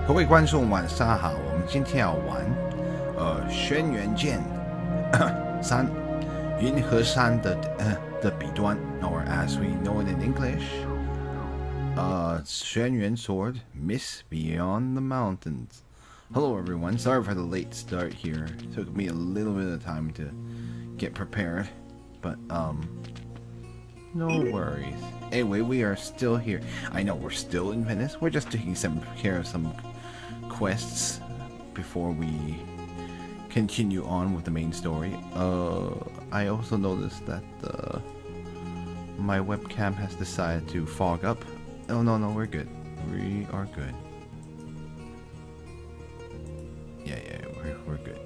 各位观众晚上好，我们今天要玩轩辕剑三云和山的彼端 or as we know it in English, Xuan Yuan sword, Miss Beyond the Mountains. Hello everyone, sorry for the late start here. It took me a little bit of time to get prepared, but no worries. Anyway, we are still here. I know we're still in Venice. We're just taking care of some quests before we continue on with the main story. I also noticed that my webcam has decided to fog up. Oh no, we're good. We are good. Yeah, we're good.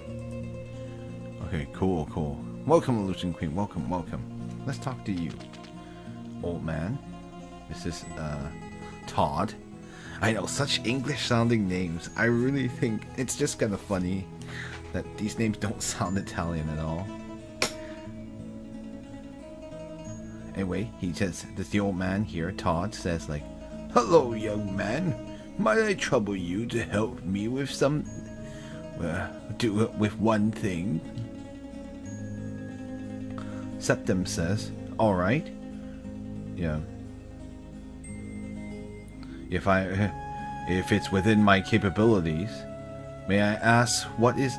Okay, cool. Welcome, Illusion Queen. Welcome. Let's talk to you, old man. This is Todd. I know, such English sounding names. I really think it's just kind of funny that these names don't sound Italian at all. Anyway, the old man here, Todd, says like, "Hello, young man. Might I trouble you to help me with with one thing?" Septim says, "All right. Yeah. If it's within my capabilities, may I ask what is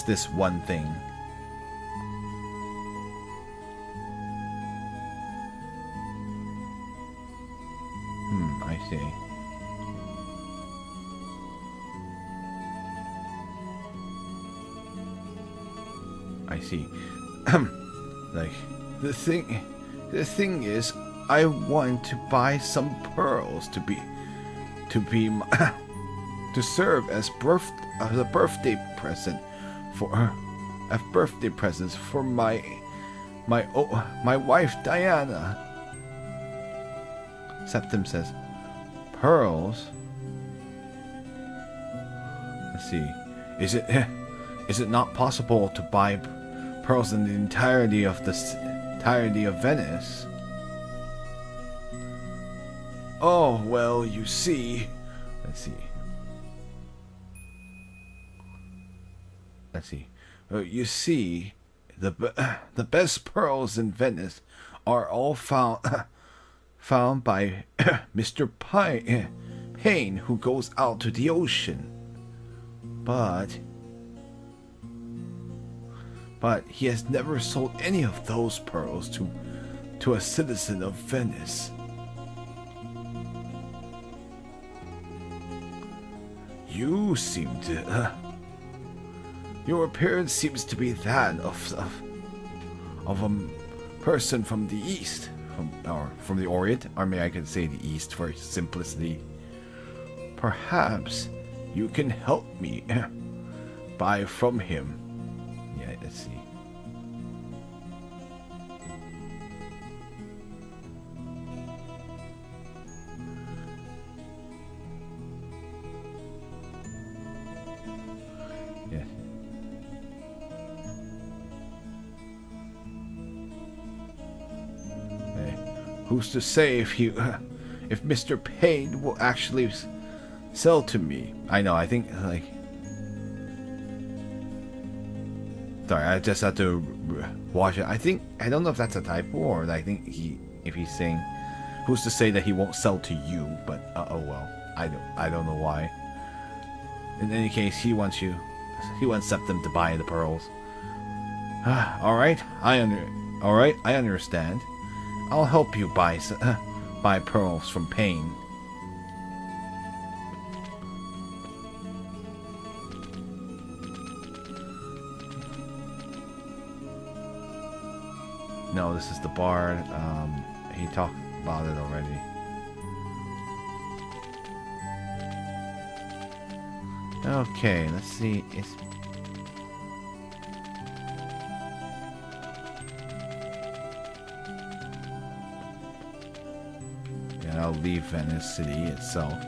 this one thing?" I see. Like the thing is, I want to buy some pearls to serve as a birthday present for my wife Diana. Septim says, "Pearls? Let's see. Is it not possible to buy pearls in the entirety of Venice?" "Oh, well, you see." Let's see. You see, the best pearls in Venice are all found by Mr. Payne, who goes out to the ocean. But he has never sold any of those pearls to a citizen of Venice. You seem to your appearance seems to be that of a person from the East, from the Orient, or maybe I could say the East for simplicity. Perhaps you can help me buy from him." Yeah, let's see. Yes. Who's to say if Mr. Payne will actually sell to me? I know. I think like. Sorry, I just had to watch it. I don't know if that's a typo or I think if he's saying, "Who's to say that he won't sell to you?" But oh well, I don't know why. In any case, he wants Septim to buy the pearls. All right, I understand. I'll help you buy pearls from Payne. No, this is the bard. He talked about it already. Okay, let's see. I'll leave Venice City itself.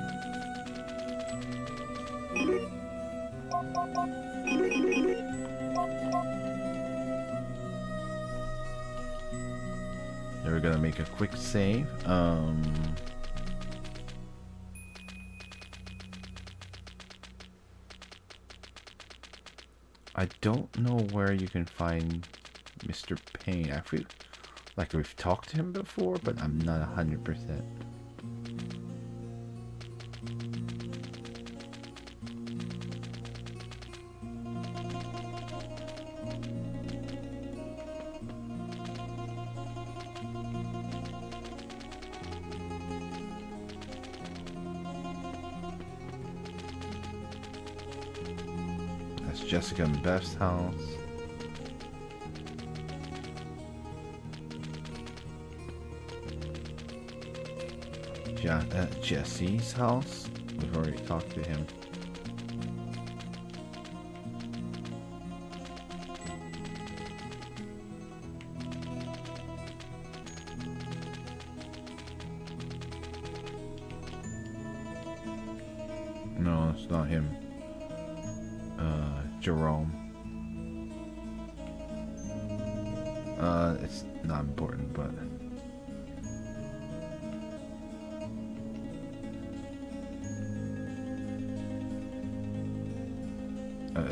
Then we're gonna make a quick save. I don't know where you can find Mr. Payne. I feel like we've talked to him before, but I'm not 100%. That's Jessica and Beth's house. Jesse's house. We've already talked to him. No, it's not him. Jerome. It's not important, but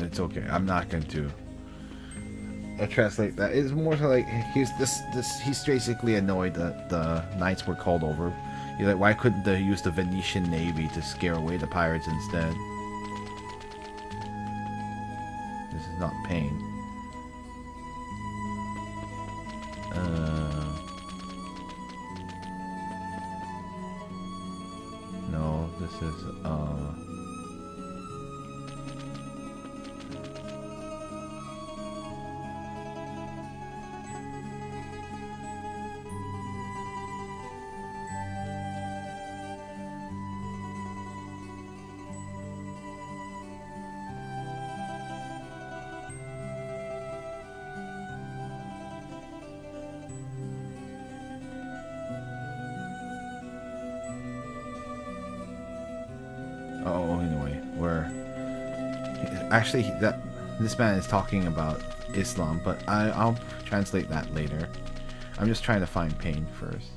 it's okay. I'm not going to translate that. It's more so like he's basically annoyed that the knights were called over. He's like, why couldn't they use the Venetian navy to scare away the pirates instead? This is not Payne. No, this is anyway, actually this man is talking about Islam, but I'll translate that later. I'm just trying to find Payne first.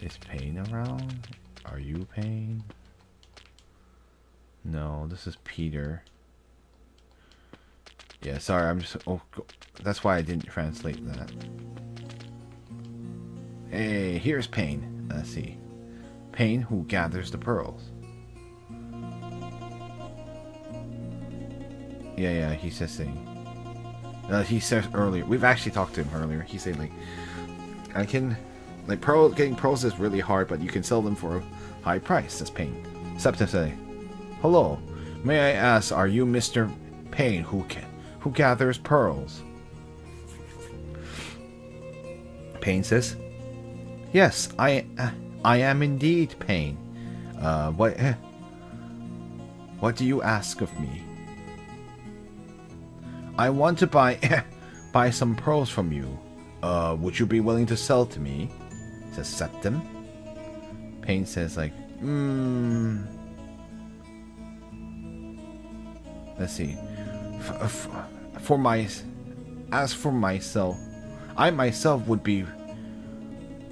Is Payne around? Are you Payne? No, this is Peter. Yeah, sorry, I'm just that's why I didn't translate that. Hey, here's Payne. Let's see. Payne who gathers the pearls. Yeah, he says saying. He says earlier. We've actually talked to him earlier. He said like, getting pearls is really hard, but you can sell them for a high price. Says Payne. Septim say, hello, may I ask, are you Mr. Payne who gathers pearls? Payne says, yes, I am indeed Payne. What do you ask of me? I want to buy some pearls from you. Would you be willing to sell to me? Says Septim. Payne says like, let's see. As for myself, I myself would be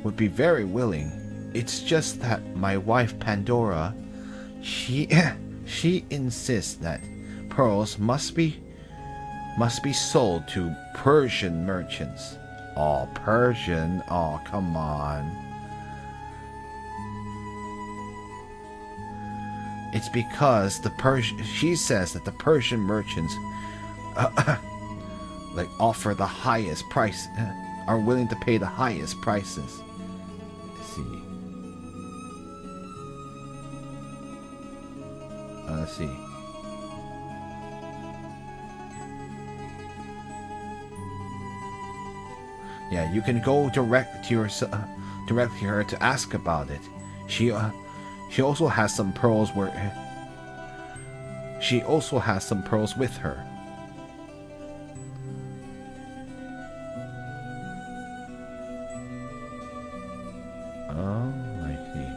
very willing. It's just that my wife Pandora, she insists that pearls must be sold to Persian merchants. Oh, Persian? Oh, come on. It's because she says that the Persian merchants like offer the highest price, are willing to pay the highest prices. Let's see. Let's see. Yeah, you can go direct to her to ask about it. She also has some pearls with her. Oh, I see.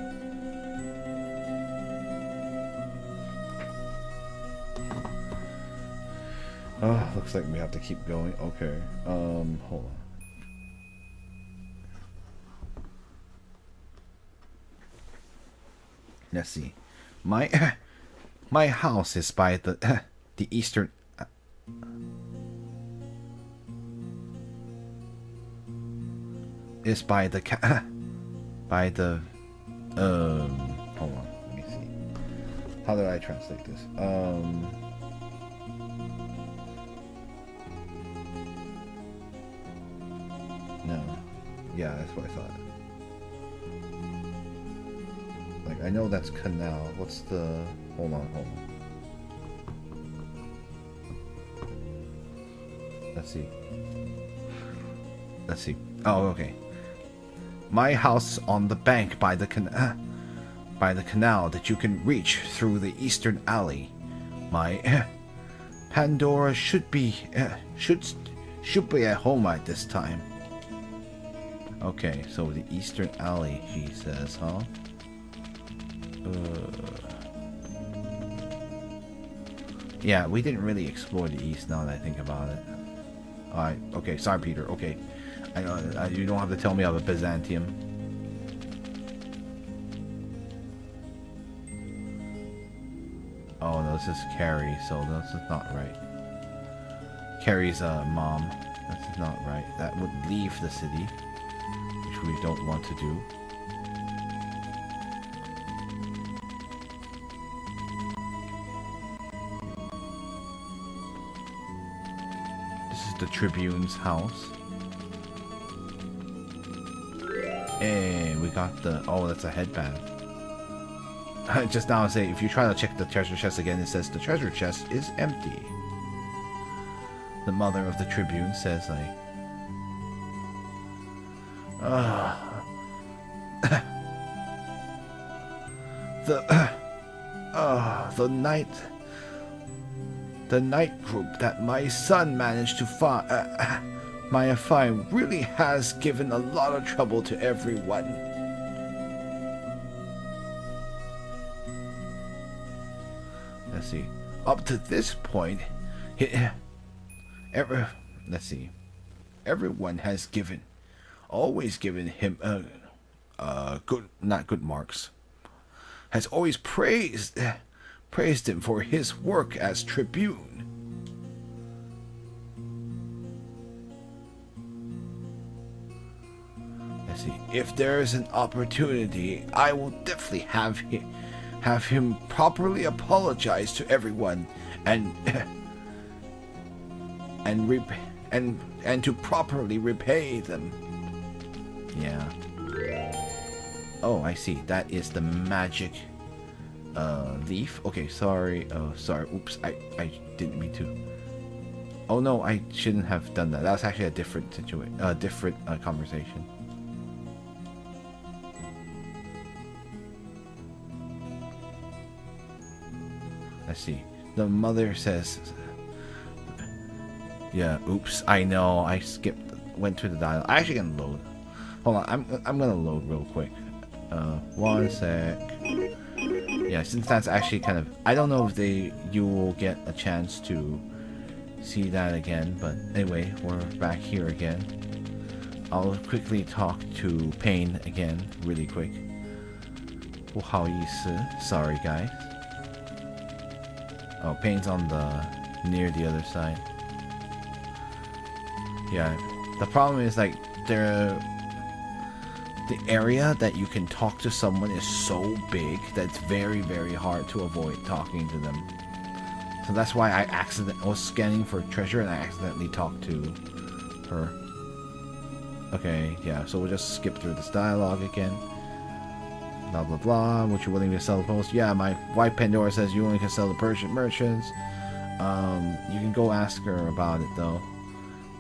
Oh, looks like we have to keep going. Okay. Hold on. Let's see. My house is by the is by the by the hold on, let me see. How do I translate this? No. Yeah, that's what I thought. Like, I know that's canal. What's the... Hold on. Let's see. Oh, okay. My house on the bank by the canal that you can reach through the eastern alley. My Pandora should be at home at this time. Okay, so the eastern alley, she says, huh? Yeah, we didn't really explore the east now that I think about it. Alright, okay, sorry Peter, okay. I know, you don't have to tell me about Byzantium. Oh no, this is Carrie, so this is not right. Carrie's mom. This is not right. That would leave the city, which we don't want to do. This is the Tribune's house. Hey, we got the... Oh, that's a headband. Just now I say, if you try to check the treasure chest again, it says the treasure chest is empty. The mother of the Tribune says, like... The night group that my son managed to find really has given a lot of trouble to everyone. Let's see. Up to this point, everyone has always given him not good marks. Has always praised him for his work as Tribune. Let's see. If there is an opportunity, I will definitely have him properly apologize to everyone and to properly repay them. Yeah. Oh, I see. That is the magic leaf. Okay, sorry. Oh, sorry. Oops. I didn't mean to. Oh no, I shouldn't have done that. That was actually a different situation. Different conversation. Let's see. The mother says... Yeah, oops. I know. I went through the dialogue. I actually can load. Hold on. I'm gonna load real quick. One sec. Yeah, since that's actually kind of... I don't know if you will get a chance to see that again. But anyway, we're back here again. I'll quickly talk to Payne again, really quick. 不好意思. Sorry, guys. Oh, Payne's on near the other side. Yeah, the problem is like the area that you can talk to someone is so big that it's very, very hard to avoid talking to them. So that's why I was scanning for treasure and I accidentally talked to her. Okay, yeah, so we'll just skip through this dialogue again. Blah blah blah. What you willing to sell the post? Yeah, my wife Pandora says you only can sell the Persian merchants. You can go ask her about it though.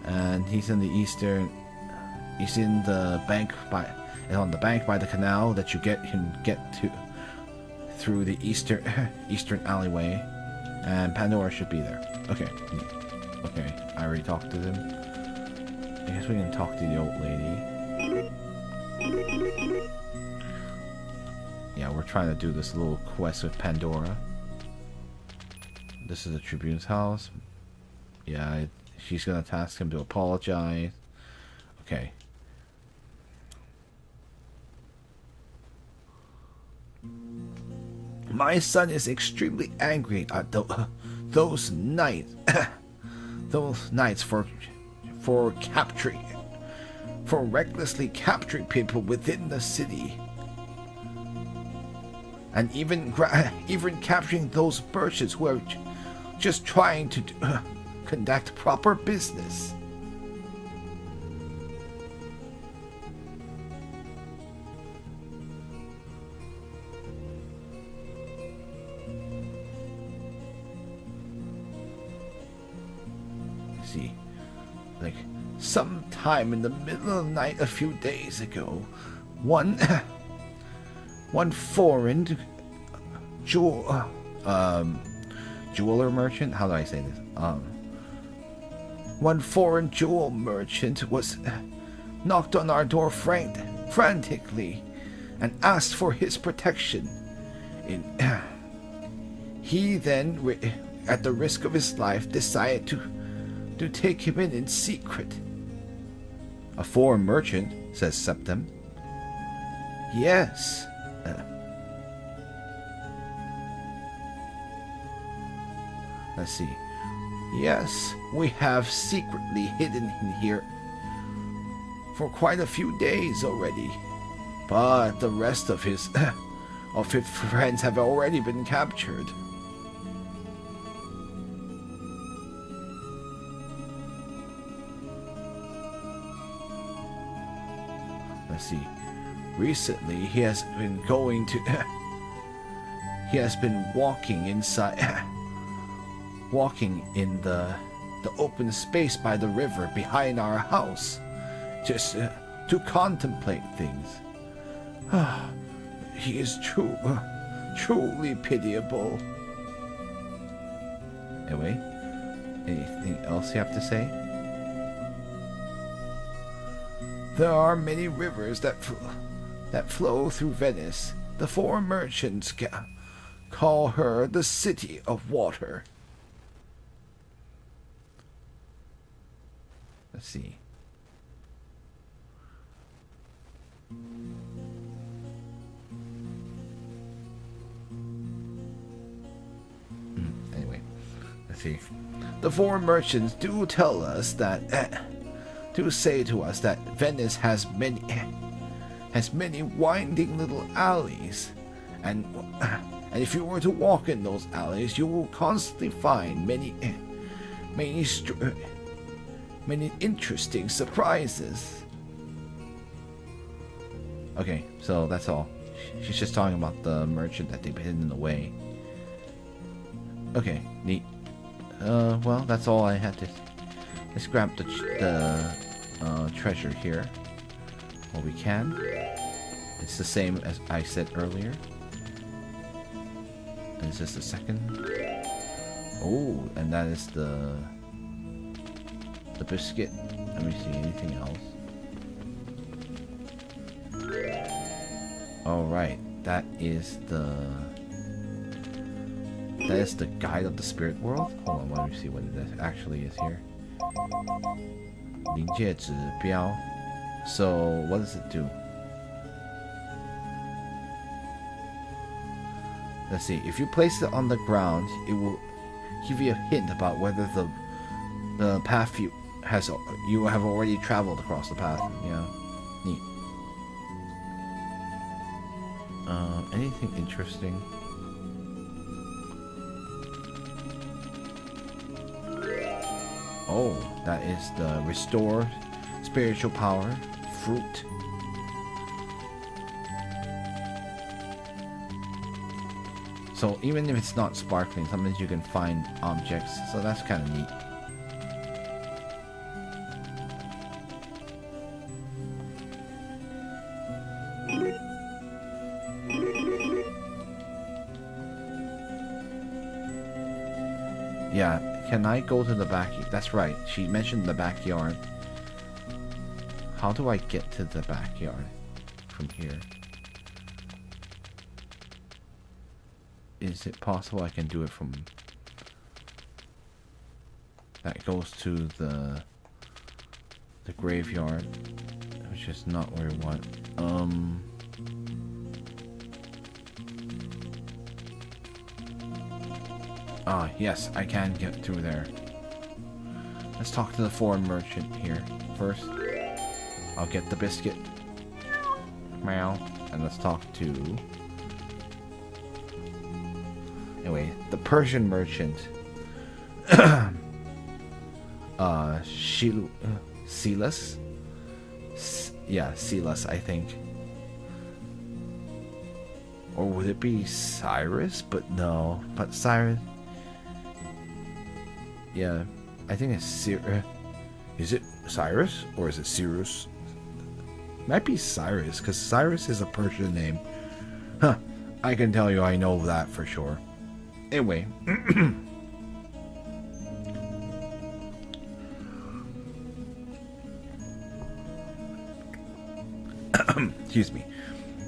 And he's in the eastern. He's in the bank on the bank by the canal that you can get to through the eastern alleyway. And Pandora should be there. Okay. Okay, I already talked to them. I guess we can talk to the old lady. Yeah, we're trying to do this little quest with Pandora. This is the Tribune's house. Yeah, she's gonna task him to apologize. Okay. My son is extremely angry at those nights. those knights for capturing, for recklessly capturing people within the city, and even capturing those merchants who are just trying to conduct proper business. See, like sometime in the middle of the night a few days ago, one foreign jeweler merchant, how do I say this? One foreign jewel merchant was knocked on our door frantically and asked for his protection. He then, at the risk of his life, decided to take him in secret. A foreign merchant, says Septim. Yes. Let's see. Yes, we have secretly hidden him here for quite a few days already. But the rest of his friends have already been captured. Let's see. Recently, he has been he has been walking in the open space by the river behind our house, just to contemplate things. He is truly pitiable. Anyway, anything else you have to say? There are many rivers that flow through Venice. The foreign merchants call her the City of Water. Let's see. Anyway, let's see. The foreign merchants do tell us that, do say to us that Venice has many winding little alleys, and if you were to walk in those alleys, you will constantly find many interesting surprises. Okay, so that's all. She's just talking about the merchant that they've hidden away. Okay, neat. Well, that's all I had to. Let's grab the treasure here while we can. It's the same as I said earlier. Is this the second? Oh, and that is the biscuit. Let me see, anything else? Alright, that is the guide of the spirit world. Hold on, let me see what it actually is here. 临界指标. So what does it do? Let's see. If you place it on the ground, it will give you a hint about whether the path you have already traveled across the path. Yeah, neat. Anything interesting? Oh, that is the restore spiritual power fruit. So even if it's not sparkling, sometimes you can find objects, so that's kind of neat. Yeah, can I go to the backyard? That's right, she mentioned the backyard. How do I get to the backyard from here? Is it possible I can do it from... That goes to the graveyard, which is not where we want. Ah, yes, I can get through there. Let's talk to the foreign merchant here first. I'll get the biscuit. Meow. And let's talk to... Anyway, the Persian merchant. Silas? Yeah, Silas, I think. Or would it be Cyrus? But no. But Cyrus... Yeah, I think it's is it Cyrus? Or is it Cyrus? Might be Cyrus, because Cyrus is a Persian name. Huh, I can tell you I know that for sure. Anyway. Excuse me.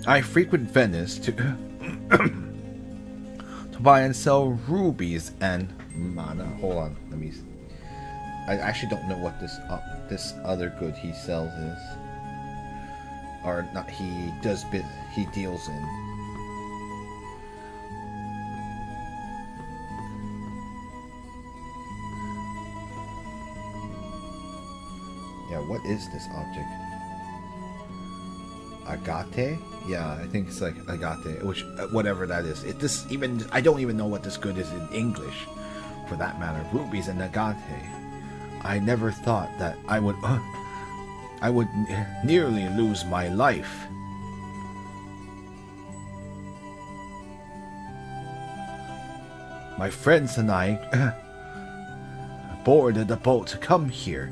I frequent Venice to to buy and sell rubies and mana. Hold on, let me. I actually don't know what this other good he sells is, or not. He deals in. Yeah, what is this object? Agate? Yeah, I think it's like agate, which whatever that is. I don't even know what this good is in English, for that matter. Rubies and agate. I never thought that I would nearly lose my life. My friends and I boarded the boat to come here,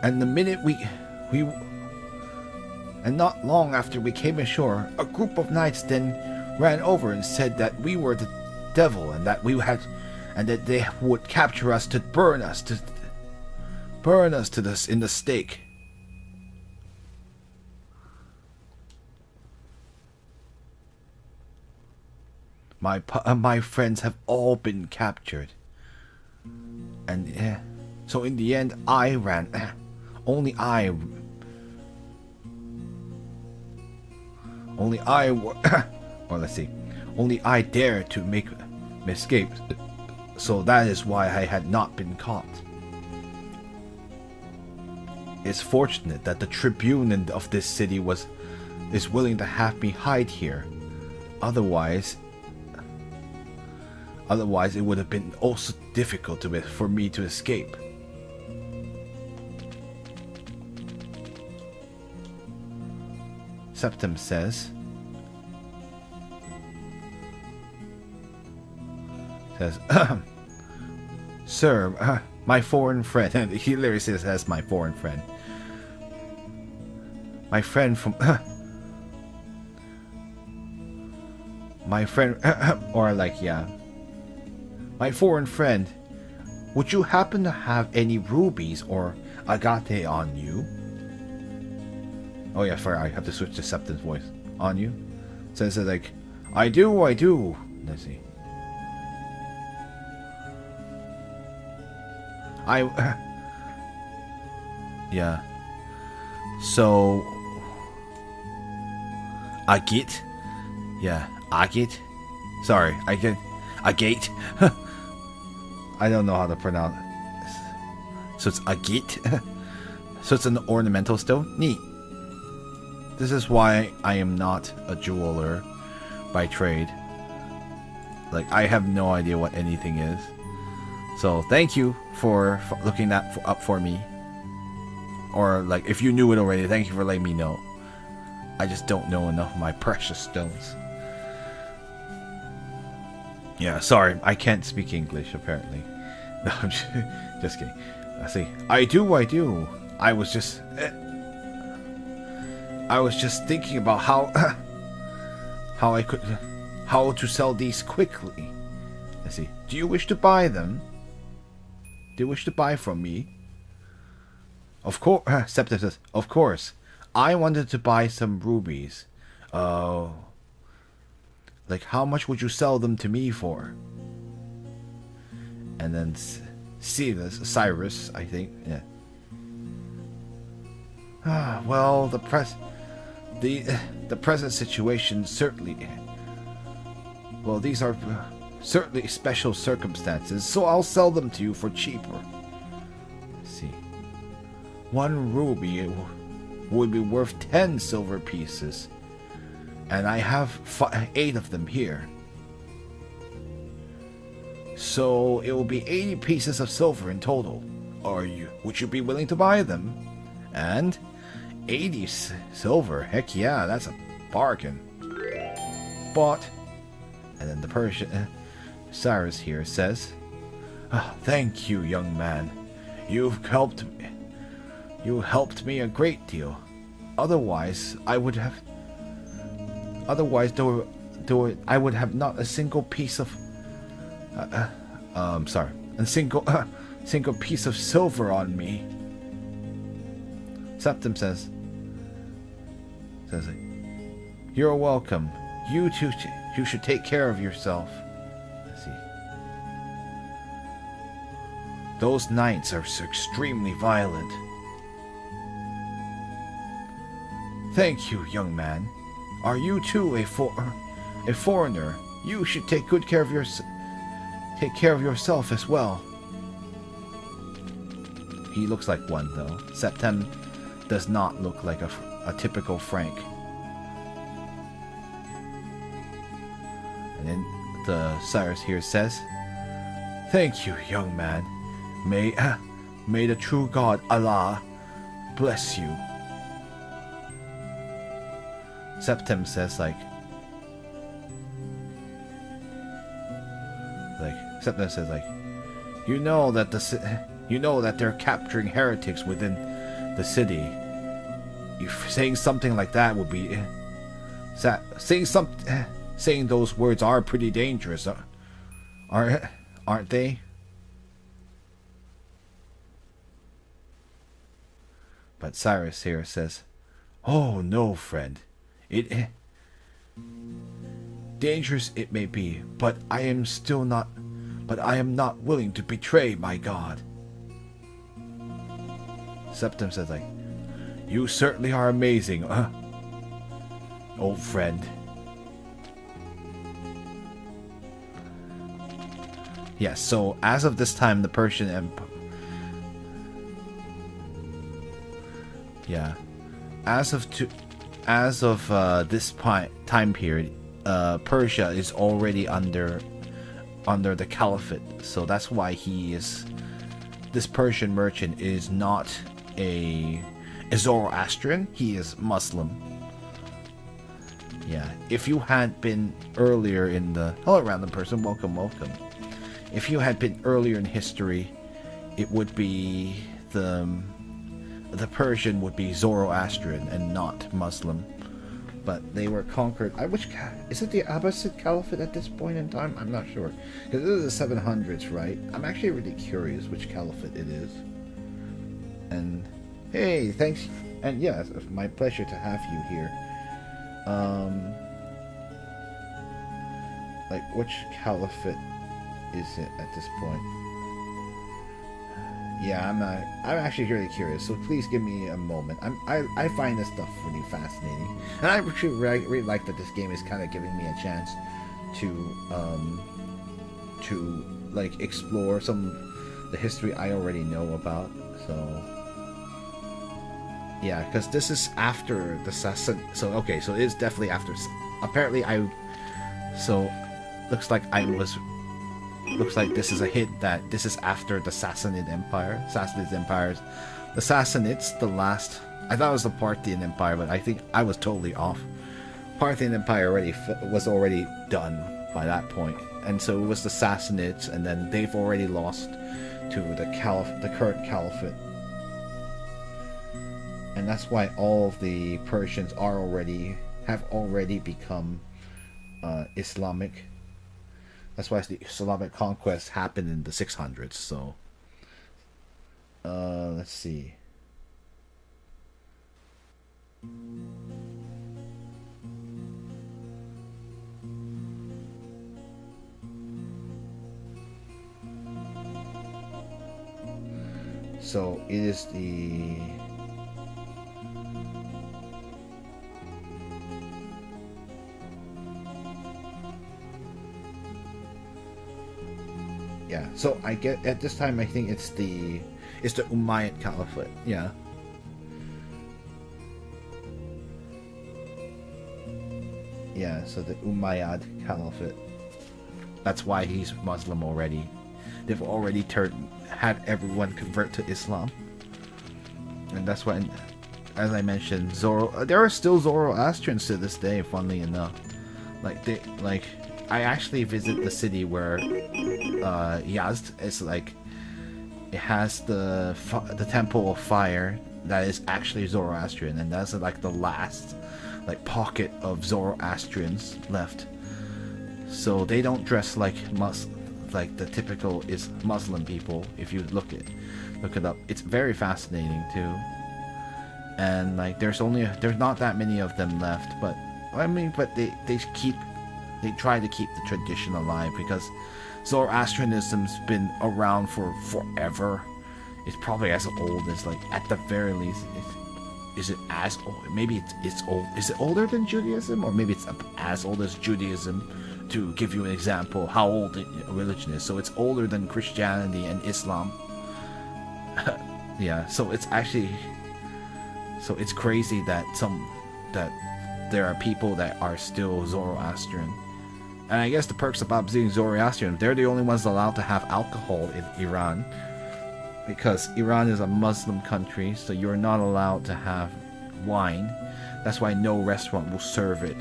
and the minute and not long after we came ashore, a group of knights then ran over and said that we were the devil, and that they would capture us to burn us in the stake. My friends have all been captured, and so in the end I ran. Only I dared to make escape, so that is why I had not been caught. It's fortunate that the tribune of this city is willing to have me hide here. Otherwise it would have been also difficult for me to escape. Septim says, Sir, my foreign friend, and he literally says that's my foreign friend. My friend from, my friend, or like, yeah. My foreign friend, would you happen to have any rubies or agate on you? Oh yeah, I have to switch to Septim's voice. On you? So it says like, I do. Let's see. Yeah. So, agate? Yeah, agate? Sorry, agate? I don't know how to pronounce it. So it's agate? So it's an ornamental stone? Neat. This is why I am not a jeweler by trade. Like, I have no idea what anything is. So, thank you for looking that up for me. Or, like, if you knew it already, thank you for letting me know. I just don't know enough of my precious stones. Yeah, sorry, I can't speak English, apparently. No, I'm just kidding. Let's see. I do. I was just thinking about how to sell these quickly. Let's see. Do you wish to buy them? Do you wish to buy from me? Of course. Septim says, of course. I wanted to buy some rubies. Oh. Like, how much would you sell them to me for? And then Cyrus, I think. Yeah. Well, the present situation certainly. Well, these are certainly special circumstances, so I'll sell them to you for cheaper. Let's see. 1 ruby would be worth 10 silver pieces, and I have 8 of them here. So it will be 80 pieces of silver in total. Would you be willing to buy them? And 80 silver, heck yeah, that's a bargain. Bought. And then the Persian Cyrus here says, thank you, young man. You helped me a great deal. Otherwise, I would have not a single piece of a single piece of silver on me. Septim says, you're welcome. You should take care of yourself. Let's see. Those knights are extremely violent. Thank you, young man. Are you too a foreigner? You should take good care of yourself as well. He looks like one, though. Septem does not look like a typical Frank. And then the Cyrus here says, thank you, young man. May the true God Allah bless you. Septem says Septem says you know that they're capturing heretics within the city. If saying something like that would be saying those words are pretty dangerous, aren't they? But Cyrus here says, oh no, friend. Dangerous it may be, but I am not willing to betray my God. Septim says you certainly are amazing, old friend. Yes, so as of this time, the Persian Empire... Yeah. As of this time period, Persia is already under the caliphate. So that's why this Persian merchant is not a Zoroastrian. He is Muslim. Yeah. If you had been earlier in the... Hello, random person. Welcome. If you had been earlier in history, it would be the Persian would be Zoroastrian and not Muslim. But they were conquered. Is it the Abbasid Caliphate at this point in time? I'm not sure. Because this is the 700s, right? I'm actually really curious which caliphate it is. And hey, thanks. And yes, it's my pleasure to have you here. Which caliphate is it at this point? Yeah, I'm actually really curious, so please give me a moment. I find this stuff really fascinating, and I actually really like that this game is kind of giving me a chance to explore some of the history I already know about. So yeah, because this is after the Sassan. So okay, so it is definitely after. Apparently, looks like this is a hint that this is after the Sassanid Empire. The Sassanids, the last... I thought it was the Parthian Empire, but I think I was totally off. Parthian Empire was already done by that point. And so it was the Sassanids, and then they've already lost to the current caliphate. And that's why all of the Persians have already become Islamic. That's why the Islamic conquest happened in the 600s. So, let's see. So it is the... Yeah. So I get at this time I think it's the Umayyad Caliphate. Yeah. Yeah. So the Umayyad Caliphate. That's why he's Muslim already. They've already had everyone convert to Islam, and that's why, as I mentioned, there are still Zoroastrians to this day. Funnily enough, I actually visit the city where Yazd is like. It has the Temple of Fire that is actually Zoroastrian, and that's like the last like pocket of Zoroastrians left. So they don't dress like the typical is Muslim people. If you look it up, it's very fascinating too. And like there's not that many of them left, but I mean, but they try to keep the tradition alive because Zoroastrianism's been around for forever. It's probably as old as, like, at the very least, is it as old? Maybe it's old. Is it older than Judaism, or maybe it's as old as Judaism? To give you an example, how old a religion is. So it's older than Christianity and Islam. Yeah. So it's actually, it's crazy that there are people that are still Zoroastrian. And I guess the perks about being Zoroastrian, they're the only ones allowed to have alcohol in Iran. Because Iran is a Muslim country, so you're not allowed to have wine. That's why no restaurant will serve it.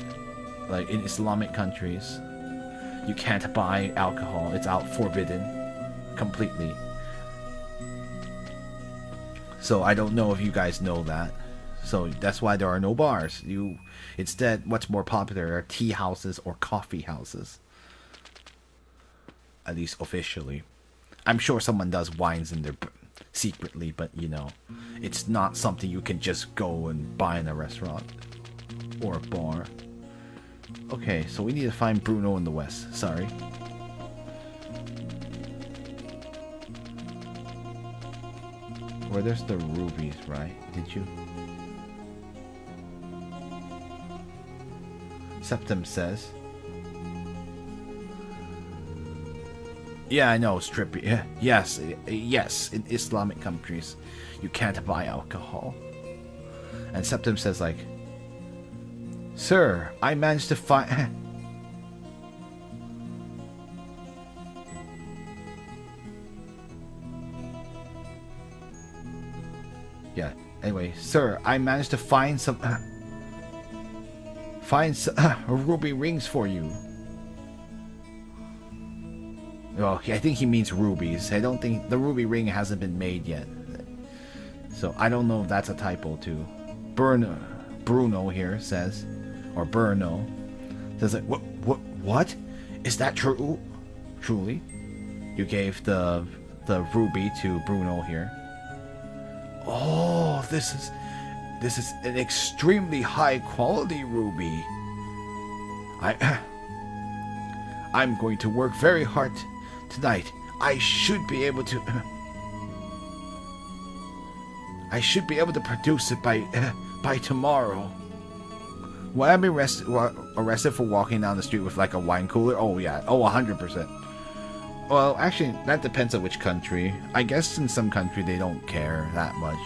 Like in Islamic countries, you can't buy alcohol. It's forbidden completely. So I don't know if you guys know that. So that's why there are no bars. Instead, what's more popular are tea houses or coffee houses. At least officially. I'm sure someone does wines in there secretly, but it's not something you can just go and buy in a restaurant or a bar. Okay, so we need to find Bruno in the west. Sorry. Where there's the rubies, right? Did you? Septim says. Yeah, I know, strippy. Yes, in Islamic countries, you can't buy alcohol. And Septim says, like, Sir, I managed to find... Yeah, anyway, Sir, I managed to find some... ruby rings for you. Well, I think he means rubies. I don't think the ruby ring hasn't been made yet. So I don't know if that's a typo too. Bruno here says, or Bruno says, like, what? Is that true? Truly? You gave the ruby to Bruno here. Oh, this is an extremely high quality ruby. I'm going to work very hard tonight. I should be able to produce it by tomorrow. Will I be arrested for walking down the street with like a wine cooler? Oh yeah. Oh, 100%. Well, actually, that depends on which country. I guess in some country they don't care that much.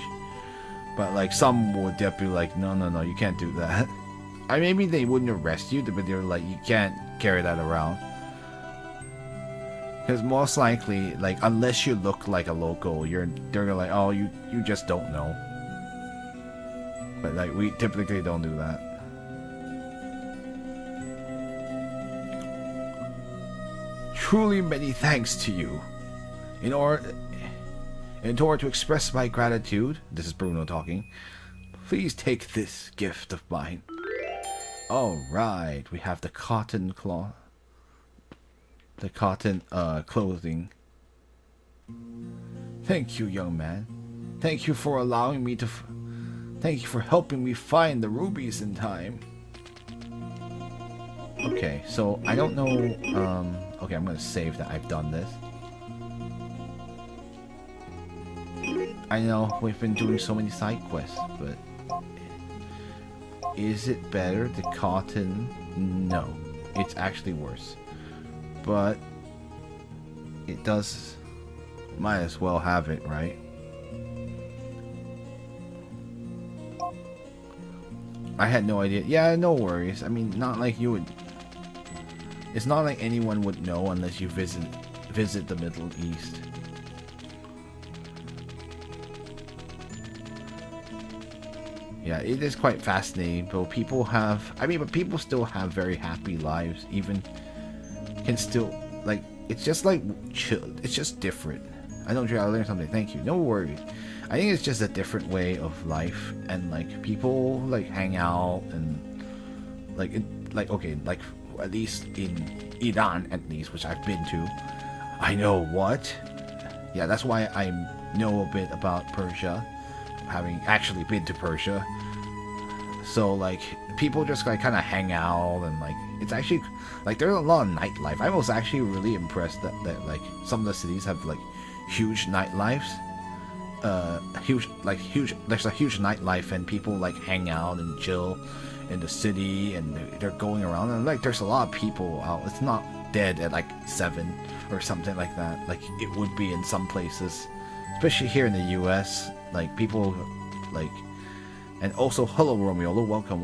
But like some would be like, no, you can't do that. Maybe they wouldn't arrest you, but they're like, you can't carry that around. Because most likely, like, unless you look like a local, they're like, oh, you just don't know. But like, we typically don't do that. Truly many thanks to you. In order to express my gratitude, this is Bruno talking, please take this gift of mine. Alright, we have the cotton cloth. The cotton clothing. Thank you, young man. Thank you for allowing me to... Thank you for helping me find the rubies in time. Okay, so I don't know... okay, I'm gonna save that I've done this. I know we've been doing so many side quests, but... Is it better? The cotton? No. It's actually worse. But... it does. Might as well have it, right? I had no idea. Yeah, no worries. I mean, not like you would. It's not like anyone would know unless you visit the Middle East. Yeah, it is quite fascinating. But people have. I mean, but people still have very happy lives. Even can still like. It's just like chill. It's just different. I don't. I learned something. Thank you. No worries. I think it's just a different way of life, and like people like hang out and like okay, like at least in Iran, at least, which I've been to. I know what. Yeah, that's why I know a bit about Persia, having actually been to Persia. So like people just like kind of hang out and like it's actually like there's a lot of nightlife. I was actually really impressed that like some of the cities have like huge nightlives. There's a huge nightlife and people like hang out and chill in the city and they're going around and like there's a lot of people out. It's not dead at like 7 or something like that like it would be in some places, especially here in the US. Like people like, and also hello Romeola, welcome.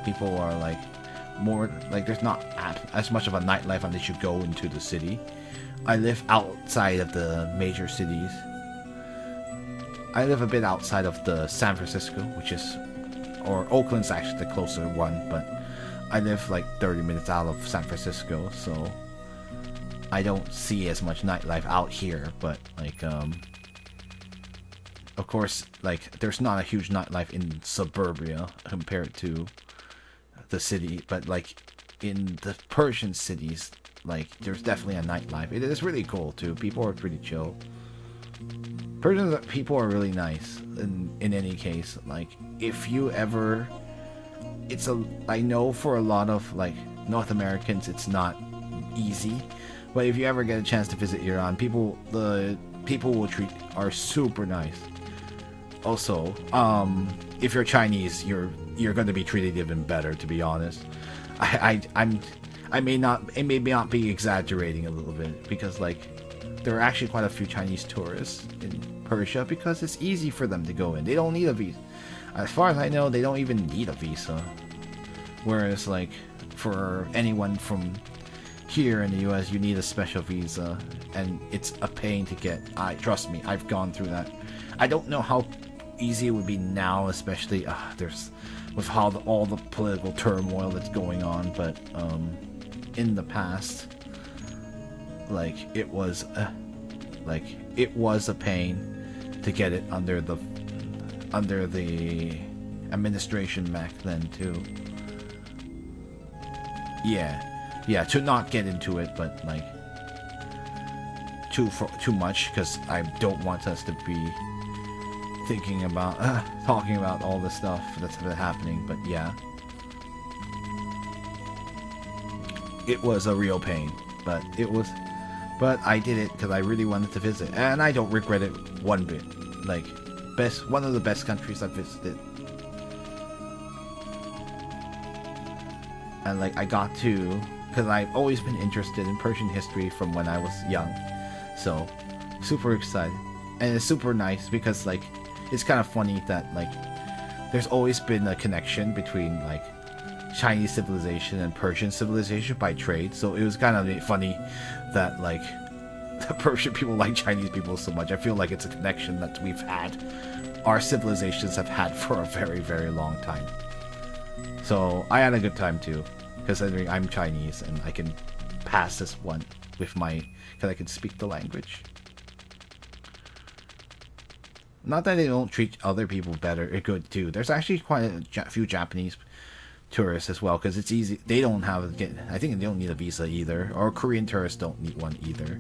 People are like more like there's not as much of a nightlife unless you go into the city. I live outside of the major cities. I live a bit outside of the San Francisco, which is, or Oakland's actually the closer one, but I live like 30 minutes out of San Francisco, so I don't see as much nightlife out here, but like, of course, like, there's not a huge nightlife in suburbia compared to the city, but like, in the Persian cities, like, there's definitely a nightlife. It is really cool, too. People are pretty chill. Persian people are really nice in any case. Like if you ever, I know for a lot of like North Americans it's not easy, but if you ever get a chance to visit Iran, the people are super nice. Also, if you're Chinese, you're going to be treated even better, to be honest. I may not be exaggerating a little bit because like there are actually quite a few Chinese tourists in Persia because it's easy for them to go in. They don't need a visa. As far as I know, they don't even need a visa. Whereas, like, for anyone from here in the US, you need a special visa, and it's a pain to get. Trust me, I've gone through that. I don't know how easy it would be now, especially there's with all the political turmoil that's going on. But in the past, like it was a pain to get it under the administration back then too. Yeah, to not get into it, but like too much, because I don't want us to be thinking about talking about all the stuff that's been happening. But yeah, it was a real pain, but I did it because I really wanted to visit, and I don't regret it one bit. Like, one of the best countries I've visited. And like, I got to, because I've always been interested in Persian history from when I was young. So, super excited. And it's super nice because like, it's kind of funny that like, there's always been a connection between like, Chinese civilization and Persian civilization by trade. So it was kind of funny that like the Persian people like Chinese people so much. I feel like it's a connection that our civilizations have had for a very, very long time. So I had a good time too, considering I'm Chinese and I can pass this one with because I can speak the language. Not that they don't treat other people better or good too. There's actually quite a few Japanese tourists as well, because it's easy. They don't I think they don't need a visa either, or Korean tourists don't need one either.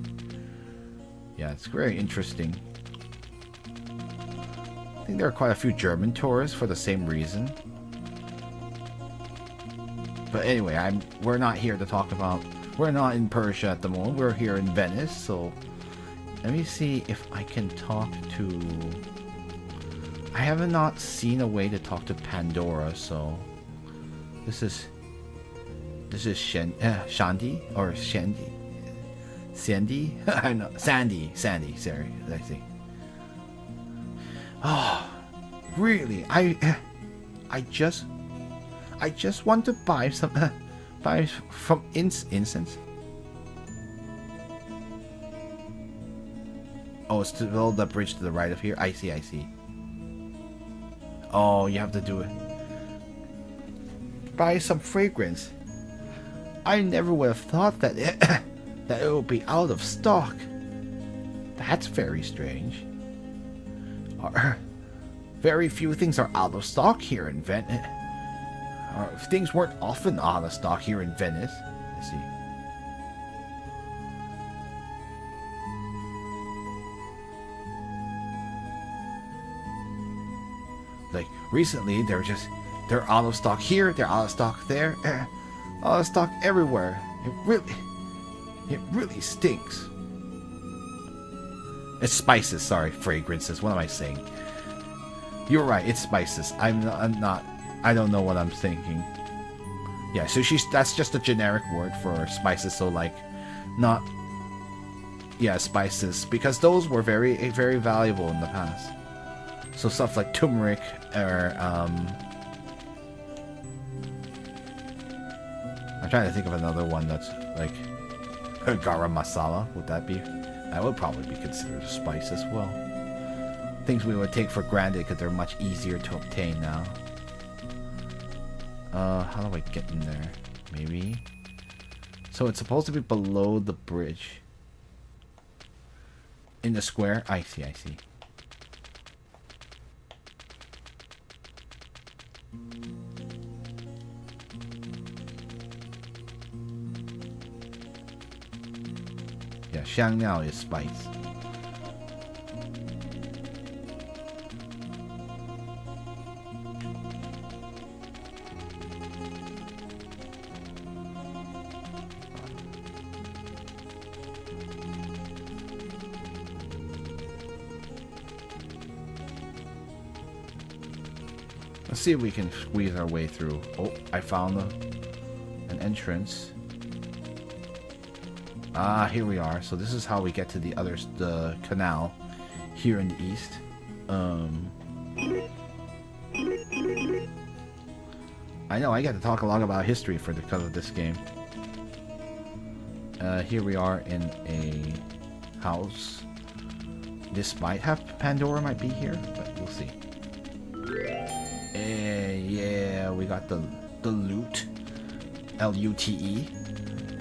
Yeah, it's very interesting. I think there are quite a few German tourists for the same reason. But anyway, we're not here to talk about. We're not in Persia at the moment. We're here in Venice. So let me see if I can talk to. I have not seen a way to talk to Pandora, so. This is Shandy or Shandy. Sandy? I know. Sandy. Sorry. I see. Oh, really? I just want to buy some, buy from incense. Oh, it's to build the bridge to the right of here. I see. Oh, you have to do it. Buy some fragrance. I never would have thought that that it would be out of stock. That's very strange. Very few things are out of stock here in Venice. Things weren't often out of stock here in Venice. I see. Like recently, they're out of stock here, they're out of stock there, out of stock everywhere. It really stinks. It's spices, sorry, fragrances. What am I saying? You're right, it's spices. I don't know what I'm thinking. Yeah, so that's just a generic word for spices. So like, not, yeah, spices, because those were very valuable in the past. So stuff like turmeric or I'm trying to think of another one that's like garam masala. Would that be? That would probably be considered a spice as well. Things we would take for granted because they're much easier to obtain now. How do I get in there? Maybe. So it's supposed to be below the bridge. In the square? I see. Yeah, 香料 is spice. Let's see if we can squeeze our way through. Oh, I found an entrance. Ah, here we are. So this is how we get to the canal here in the east. I know I get to talk a lot about history because of this game. Here we are in a house. This might have Pandora might be here, but we'll see. Yeah, we got the loot. L-U-T-E.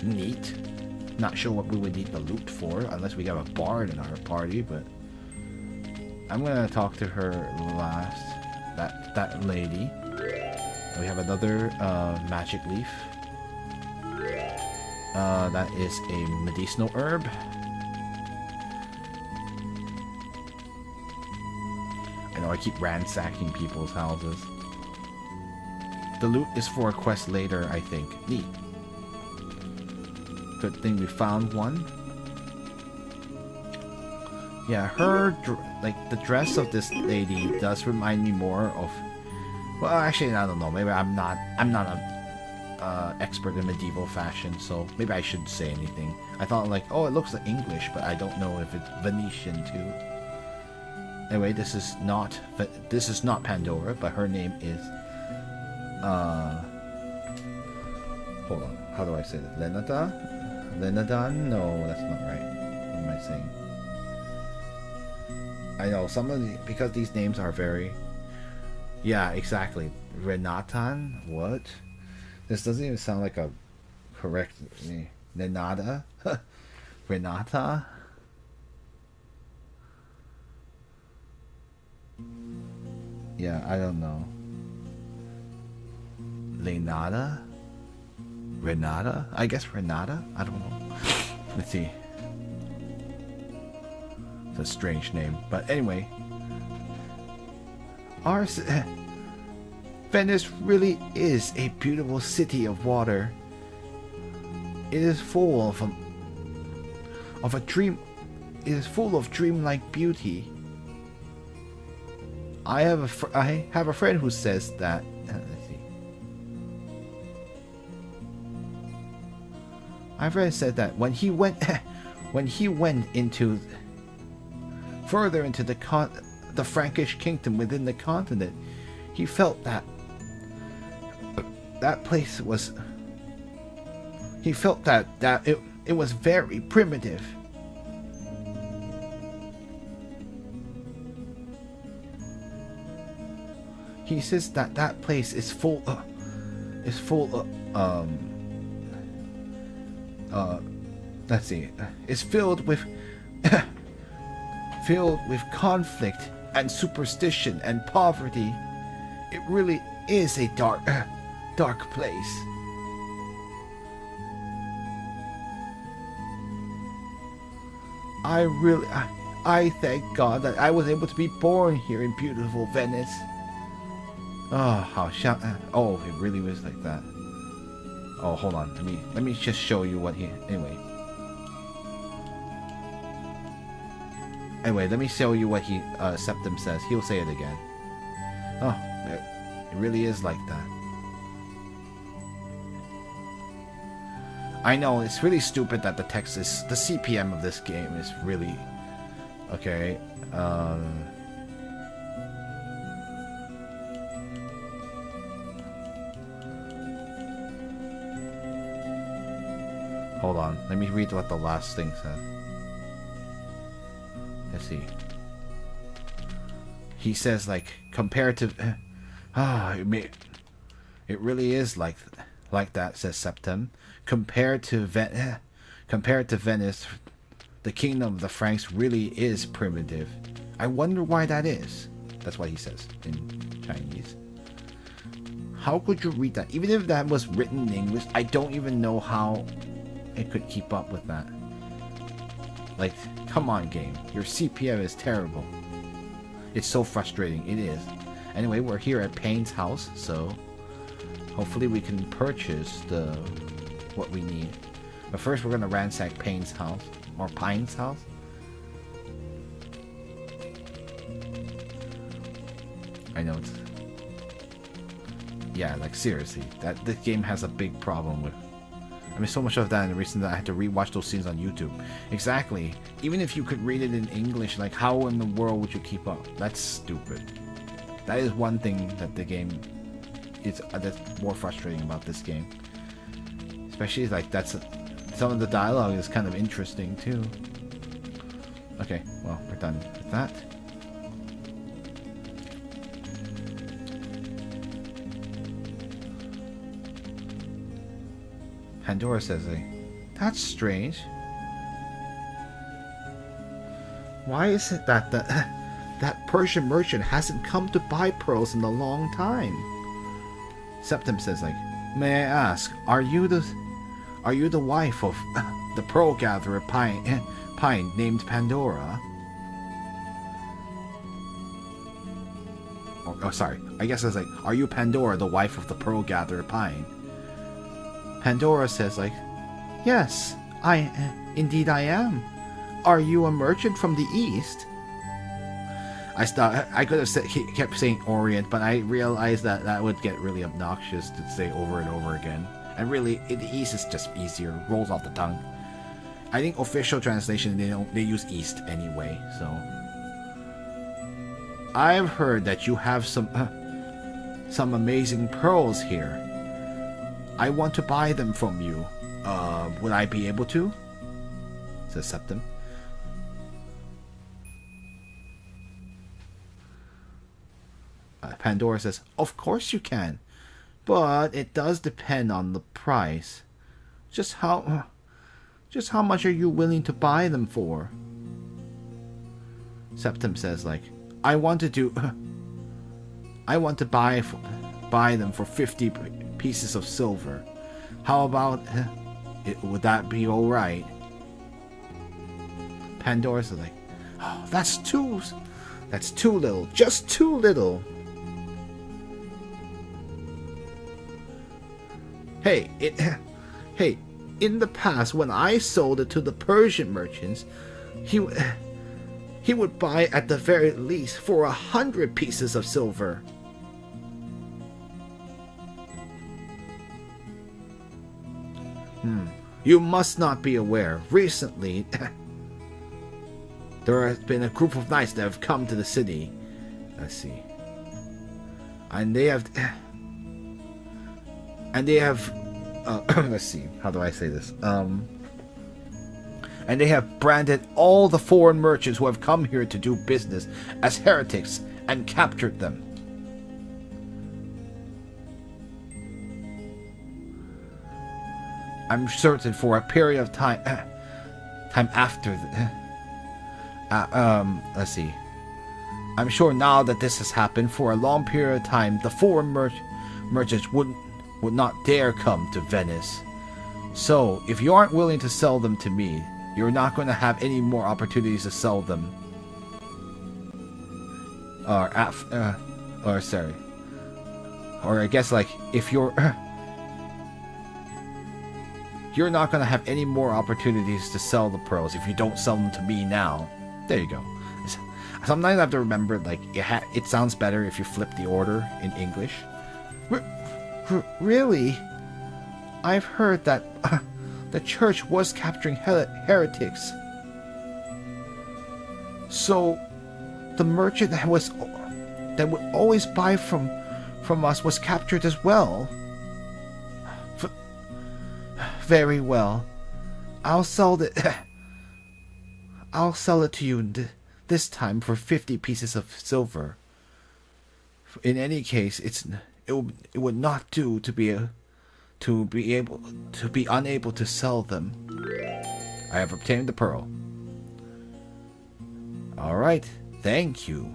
Neat. Not sure what we would need the loot for, unless we have a bard in our party, but I'm gonna talk to her last. That lady. We have another magic leaf. That is a medicinal herb. I know I keep ransacking people's houses. The loot is for a quest later, I think. Neat. Good thing we found one. Yeah, like the dress of this lady does remind me more of. Well, actually, I don't know. Maybe I'm not a expert in medieval fashion, so maybe I shouldn't say anything. I thought like, oh, it looks like English, but I don't know if it's Venetian too. Anyway, this is not Pandora, but her name is hold on, how do I say that? Lenada? No, that's not right. What am I saying? I know some of the, because these names are very, yeah, exactly. Renatan? What? This doesn't even sound like a correct name. Lenada? Renata? Yeah, I don't know. Lenada? Renata? I guess Renata? I don't know. Let's see. It's a strange name. But anyway. Venice really is a beautiful city of water. It is full of a dream. It is full of dreamlike beauty. I have a friend who says that. Let's see. My friend said that when he went when he went into further into the Frankish kingdom within the continent, he felt that place was. He felt that it was very primitive. He says that place is full let's see, is filled with conflict and superstition and poverty. It really is a dark place. I thank God that I was able to be born here in beautiful Venice. Oh, oh, it really was like that. Oh, hold on. Let me just show you what he. Anyway, let me show you what he Septim says. He'll say it again. Oh, it really is like that. I know it's really stupid that the CPM of this game is really okay. Hold on, let me read what the last thing said. Let's see. He says, like, compared to it really is like that, says Septim. Compared to Venice, the kingdom of the Franks really is primitive. I wonder why that is. That's what he says in Chinese. How could you read that? Even if that was written in English, I don't even know how it could keep up with that. Like, come on, game. Your CPM is terrible. It's so frustrating. It is. Anyway, we're here at Payne's house, so hopefully we can purchase what we need. But first we're gonna ransack Payne's house. Or Pine's house. I know it's... Yeah, like seriously. This game has a big problem with... I mean, so much of that in the reason that I had to rewatch those scenes on YouTube. Exactly. Even if you could read it in English, like how in the world would you keep up? That's stupid. That is one thing that the game is that's more frustrating about this game. Especially like some of the dialogue is kind of interesting too. Okay, well, we're done with that. Pandora says, that's strange. Why is it that that Persian merchant hasn't come to buy pearls in a long time? Septim says, like, may I ask, are you the wife of the pearl gatherer Pine named Pandora? Oh, sorry. I guess I was like, are you Pandora, the wife of the pearl gatherer Pine? Pandora says, like, yes, indeed I am. Are you a merchant from the east? I could have said, he kept saying Orient, but I realized that would get really obnoxious to say over and over again. And really, the east is just easier, rolls off the tongue. I think official translation, they use east anyway, so. I've heard that you have some amazing pearls here. I want to buy them from you. Would I be able to? Says Septim. Pandora says, of course you can. But it does depend on the price. Just how much are you willing to buy them for? Septim says, like, I want to buy them for 50 pieces of silver. How about would that be all right? Pandora's like, oh, that's too little, just too little. Hey, in the past when I sold it to the Persian merchants, he would buy at the very least for 100 pieces of silver. You must not be aware. Recently, there has been a group of knights that have come to the city. Let's see. And they have... let's see. How do I say this? And they have branded all the foreign merchants who have come here to do business as heretics and captured them. I'm certain for a period of time after let's see. I'm sure now that this has happened, for a long period of time, the foreign merchants would not dare come to Venice. So, if you aren't willing to sell them to me, you're not going to have any more opportunities to sell them. Or I guess, like, if you're... you're not going to have any more opportunities to sell the pearls if you don't sell them to me now. There you go. Sometimes I have to remember, like, it sounds better if you flip the order in English. Really? I've heard that the church was capturing heretics. So, the merchant that would always buy from us was captured as well. Very well. I'll sell it to you this time for 50 pieces of silver. In any case, it would not do to be unable to sell them. I have obtained the pearl. All right, thank you.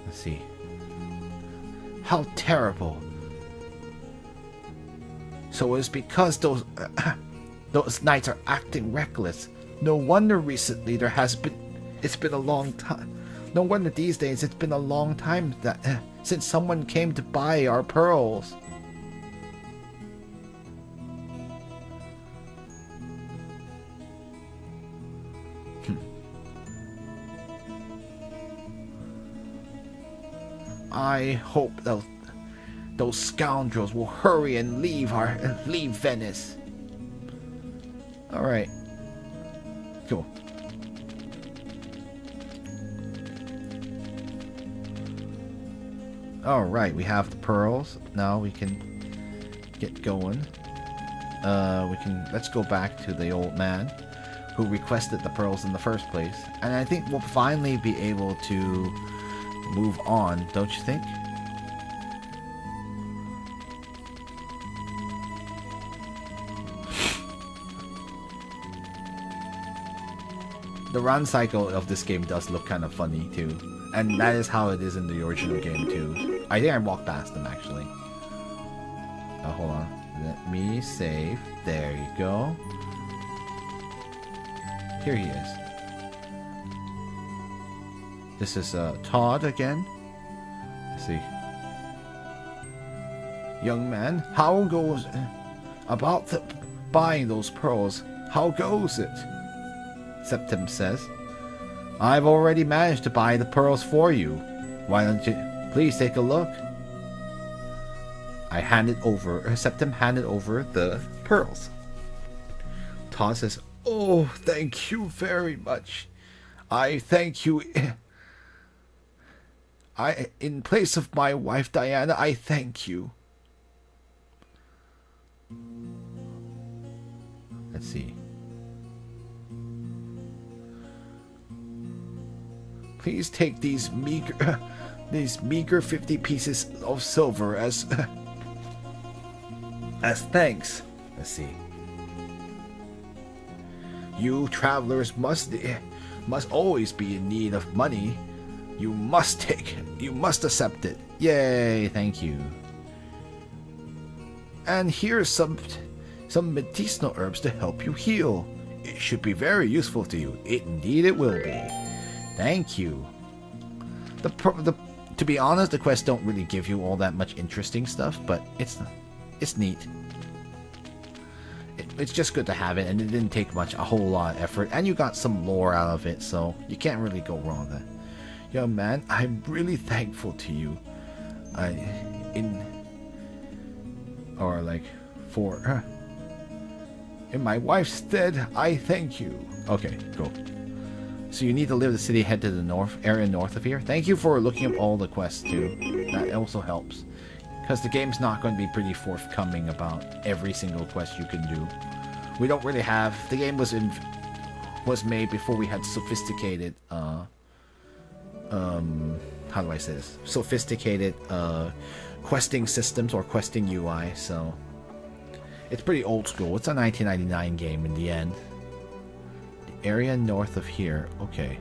Let's see. How terrible. So it's because those knights are acting reckless. No wonder recently it's been a long time. No wonder these days it's been a long time since someone came to buy our pearls. I hope those scoundrels will hurry and leave Venice. All right. Cool. All right, we have the pearls. Now we can get going. Let's go back to the old man who requested the pearls in the first place, and I think we'll finally be able to move on, don't you think? The run cycle of this game does look kind of funny too, and that is how it is in the original game too. I think I walked past them actually. Oh, hold on. Let me save. There you go. Here he is. This is Todd again. Let's see. Young man, how goes about buying those pearls? How goes it? Septim says. I've already managed to buy the pearls for you. Why don't you please take a look? Septim handed over the pearls. Todd says, oh, thank you very much. I thank you. In place of my wife Diana, I thank you. Let's see. Please take these meager 50 pieces of silver as thanks. Let's see. You travelers must always be in need of money. You must accept it. Yay, thank you. And here's some medicinal herbs to help you heal. It should be very useful to you. Indeed it will be. Thank you. To be honest, the quests don't really give you all that much interesting stuff, but it's neat. it's just good to have it, and it didn't take a whole lot of effort, and you got some lore out of it, so you can't really go wrong with that. Young man, I'm really thankful to you. In my wife's stead, I thank you. Okay, go. So you need to leave the city, head to the area north of here. Thank you for looking up all the quests too. That also helps. Because the game's not going to be pretty forthcoming about every single quest you can do. We don't really have... The game was made before we had sophisticated... how do I say this? Sophisticated questing systems or questing UI, so... It's pretty old school. It's a 1999 game in the end. The area north of here. Okay.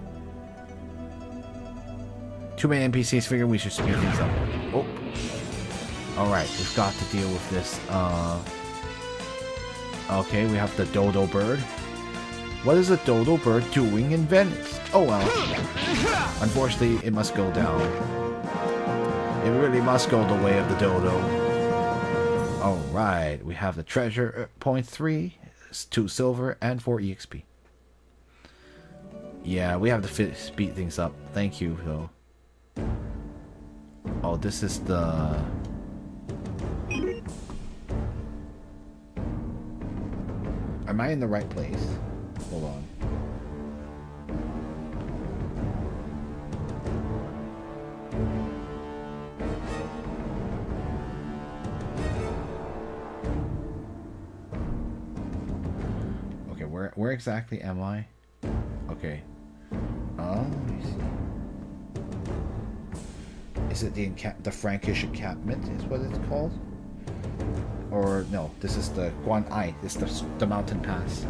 Too many NPCs, figure we should speed things up. Oh. Alright, we've got to deal with this. Okay, we have the dodo bird. What is a dodo bird doing in Venice? Oh well. Unfortunately, it must go down. It really must go the way of the dodo. Alright, we have the treasure point 3, 2 silver, and 4 EXP. Yeah, we have to speed things up. Thank you, though. Oh, this is the... Am I in the right place? Hold on. Okay, where exactly am I? Okay. Let me see. Is it the Frankish encampment is what it's called? Or no, this is the Xuan Yuan. This is the mountain pass.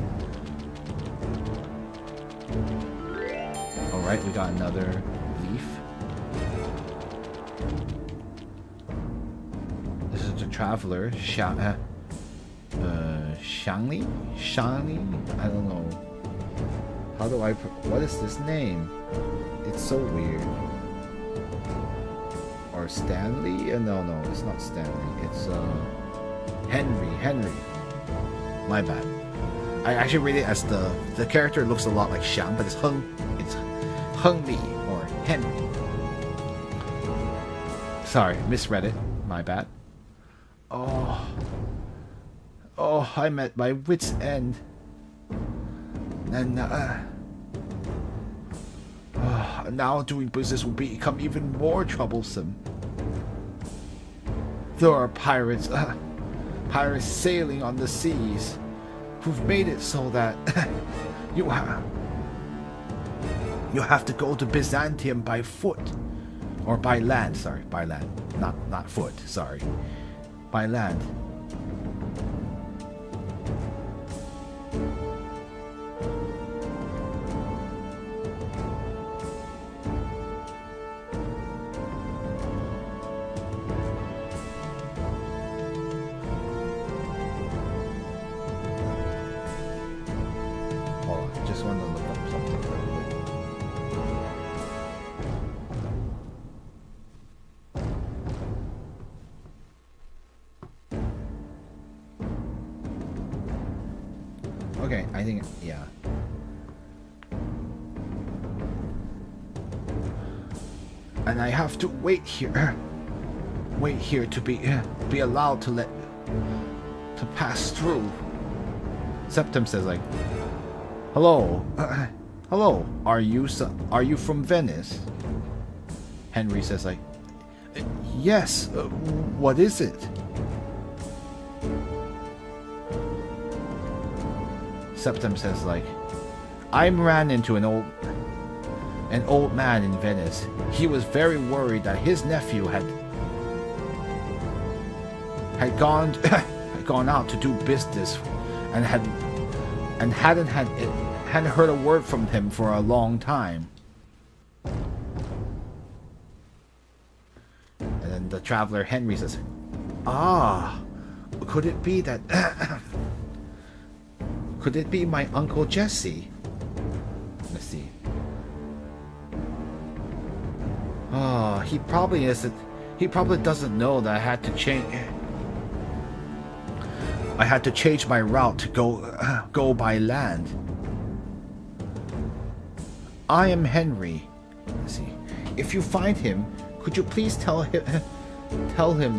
Alright, we got another leaf. This is the traveler, Shangli? Shangli? I don't know. How do I... What is this name? It's so weird. Or Stanley? No, it's not Stanley. It's, Henry. My bad. I actually read it as the character looks a lot like Shang, but it's Hung Li or Henry. Sorry, misread it. My bad. Oh, I'm at my wit's end. And now doing business will become even more troublesome. There are pirates sailing on the seas who've made it so that you have to go to Byzantium by foot. Or by land, sorry, by land. Not foot, sorry. By land. Okay, I think, yeah. And I have to wait here to be allowed to pass through. Septim says like, hello, hello, are you from Venice? Henry says like, yes, what is it? Septim says like, I ran into an old man in Venice. He was very worried that his nephew had gone out to do business and hadn't heard a word from him for a long time. And then the traveler Henry says, could it be that could it be my Uncle Jesse? Let's see. He probably isn't. He probably doesn't know that I had to change. I had to change my route to go by land. I am Henry. Let's see. If you find him, could you please tell him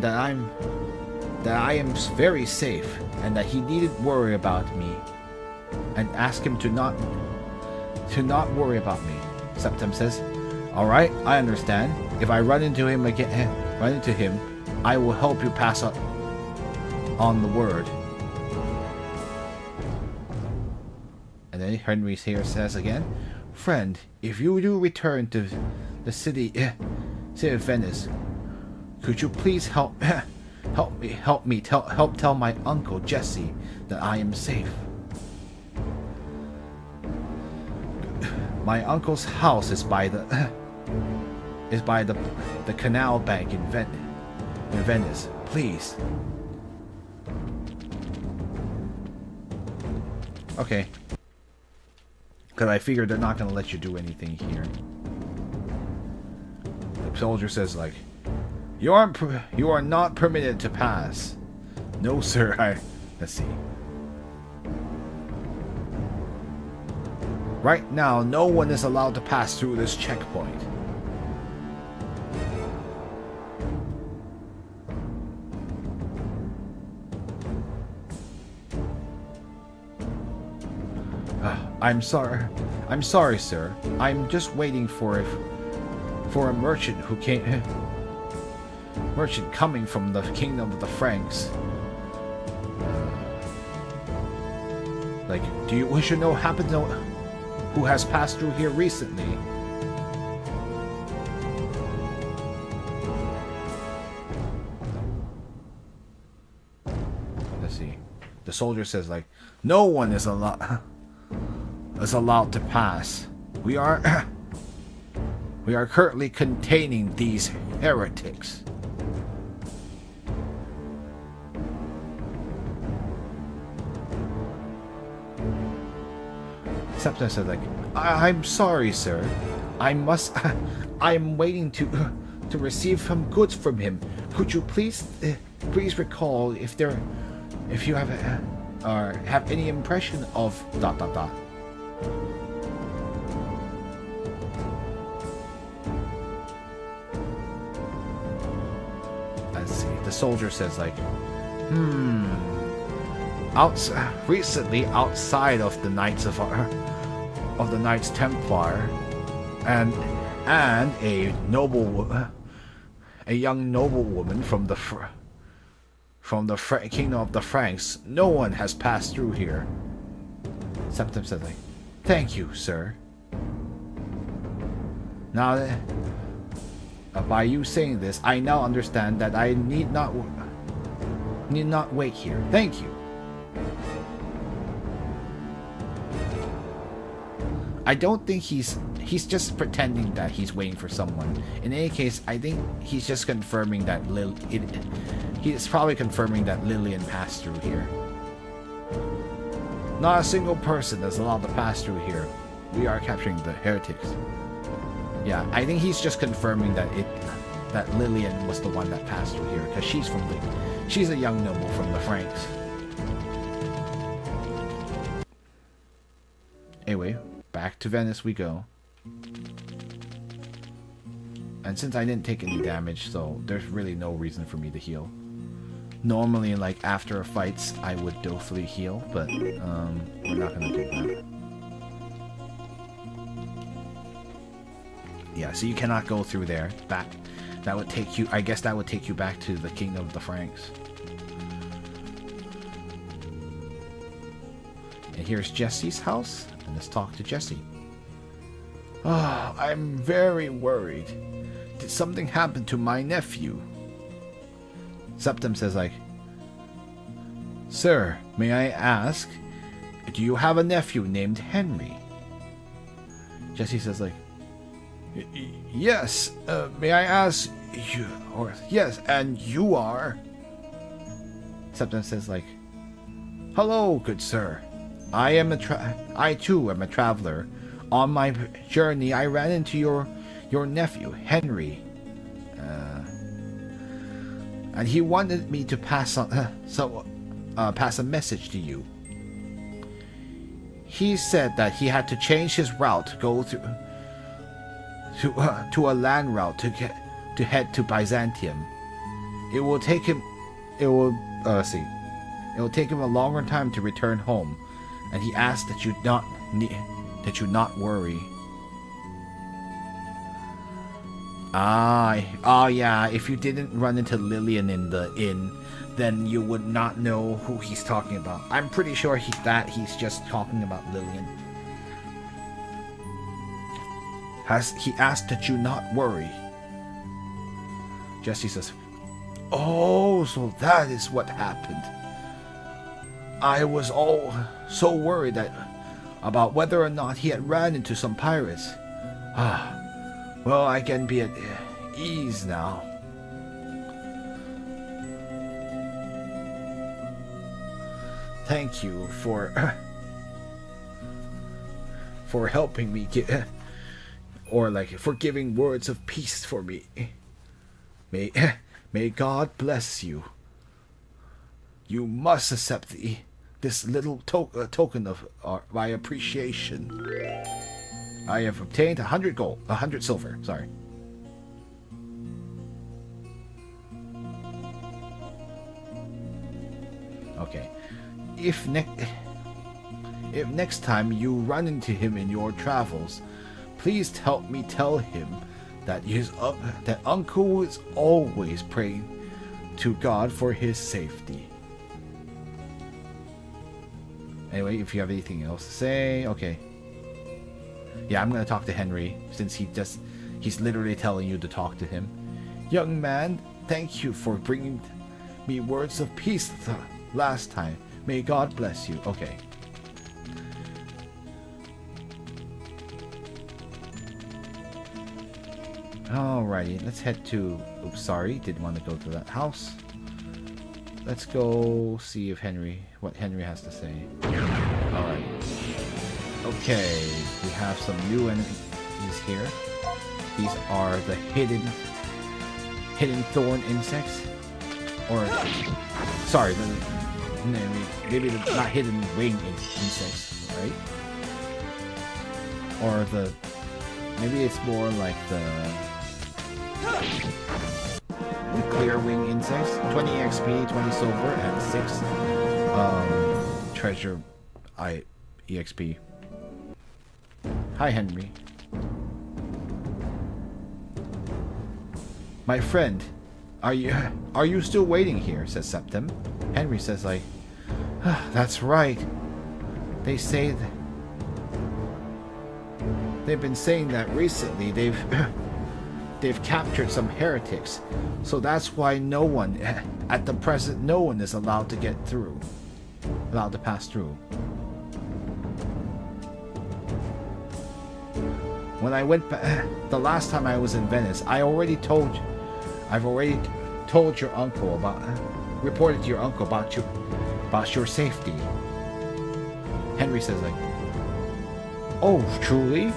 that I am very safe and that he needn't worry about me, and ask him to not worry about me. Septim says, "All right, I understand. If I run into him, I will help you pass on the word." And then Henry's here says again, "Friend, if you do return to the city of Venice, could you please help tell my uncle Jesse that I am safe. My uncle's house is by the canal bank in Venice. Please." Okay. Because I figured they're not going to let you do anything here. The soldier says, like, You are not permitted to pass." "No, sir, Let's see. Right now, no one is allowed to pass through this checkpoint. I'm sorry, sir. I'm just waiting for a merchant coming from the kingdom of the Franks. Do you wish to know who has passed through here recently?" Let's see. The soldier says, "No one is allowed to pass. We are currently containing these heretics." Septim said, "I'm sorry, sir. I'm waiting to receive some goods from him. Could you please recall if you have any impression of ... Let's see. The soldier says, recently, outside of the Knights Templar, and a young noblewoman from the kingdom of the Franks, no one has passed through here." Septim said, "Thank you, sir. Now, by you saying this, I now understand that I need not wait here. Thank you." I don't think he's just pretending that he's waiting for someone. In any case, I think he's just confirming that he's probably confirming that Lillian passed through here. Not a single person is allowed to pass through here. We are capturing the heretics. Yeah, I think he's just confirming that Lillian was the one that passed through here, because she's a young noble from the Franks. Anyway, back to Venice we go. And since I didn't take any damage, so there's really no reason for me to heal. Normally, after fights, I would dolefully heal, but we're not gonna do that. Yeah, so you cannot go through there. That would take you. I guess that would take you back to the kingdom of the Franks. And here's Jesse's house, and let's talk to Jesse. "Oh, I'm very worried. Did something happen to my nephew?" Septim says, "Sir, may I ask, do you have a nephew named Henry?" Jesse says, "Yes, may I ask you, yes, and you are?" Septim says, "Hello, good sir. I too am a traveler. On my journey, I ran into your nephew, Henry. And he wanted me to pass on pass a message to you. He said that he had to change his route to go to a land route to head to Byzantium. It will take him a longer time to return home, and he asked that you not worry. Yeah, if you didn't run into Lillian in the inn, then you would not know who he's talking about. I'm pretty sure he's just talking about Lillian. He asked that you not worry. Jesse says, "Oh, so that is what happened. I was so worried about whether or not he had ran into some pirates. Well, I can be at ease now." Thank you for helping me for giving words of peace for me. May God bless you. You must accept this little token of my appreciation. I have obtained 100 silver. Sorry. Okay. If next time you run into him in your travels, please help me tell him that that Uncle is always praying to God for his safety. Anyway, if you have anything else to say, okay. Yeah, I'm gonna talk to Henry, since he's literally telling you to talk to him. Young man, thank you for bringing me words of peace last time. May God bless you. Okay. Alrighty, let's head to... Oops, sorry, didn't want to go to that house. Let's go see what Henry has to say. Alright. Okay, we have some new enemies here. These are the hidden thorn insects. Or, sorry, maybe the not hidden wing insects, right? Or maybe it's more like the clear wing insects. 20 XP, 20 silver, and 6 treasure EXP. Hi, Henry. My friend, are you still waiting here? Says Septim. Henry says that's right. They say they've been saying that recently they've captured some heretics, so that's why no one is allowed to pass through. When I went back the last time I was in Venice, I've already told your uncle reported to your uncle about your safety. Henry says "Oh, truly?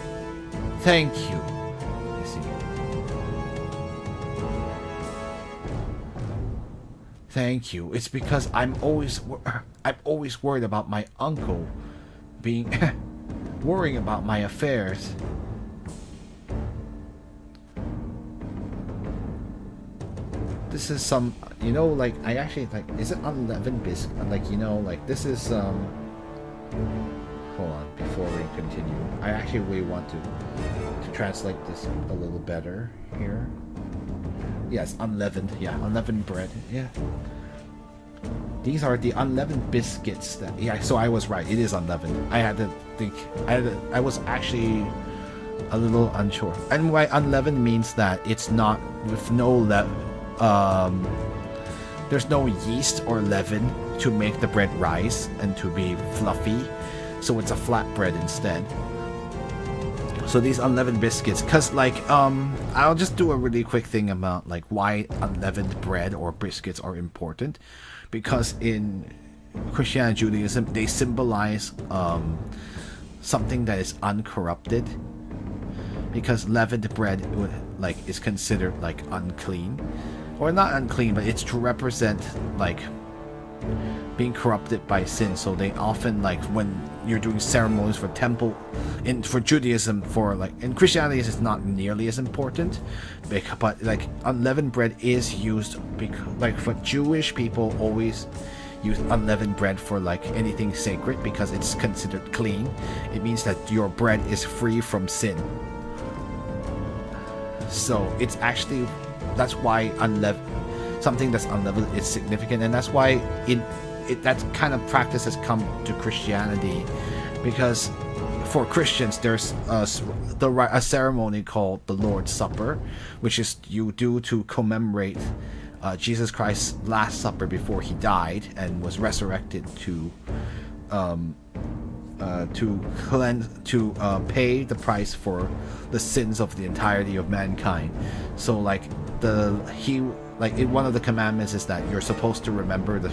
Thank you." You see. Thank you. It's because I'm always worried about my uncle worrying about my affairs. This is some, I actually, is it 11 bisque? This is, hold on, before we continue. I actually really want to translate this a little better here. Yes, unleavened, unleavened bread, yeah. These are the unleavened biscuits so I was right, it is unleavened. I had to think, I was actually a little unsure. And why unleavened means that it's not with no there's no yeast or leaven to make the bread rise and to be fluffy, so it's a flat bread instead. So these unleavened biscuits, because I'll just do a really quick thing about why unleavened bread or biscuits are important, because in Christianity and Judaism they symbolize something that is uncorrupted, because leavened bread is considered unclean. Or not unclean, but it's to represent being corrupted by sin. So they often, like, when you're doing ceremonies for temple, for Judaism, for like in Christianity, it's not nearly as important, but like unleavened bread is used like for Jewish people always use unleavened bread for like anything sacred because it's considered clean. It means that your bread is free from sin. So it's actually, that's why something that's unleavened is significant, and that's why that kind of practice has come to Christianity, because for Christians there's a ceremony called the Lord's Supper, which is you do to commemorate Jesus Christ's Last Supper before he died and was resurrected to pay the price for the sins of the entirety of mankind. So like in one of the commandments is that you're supposed to remember the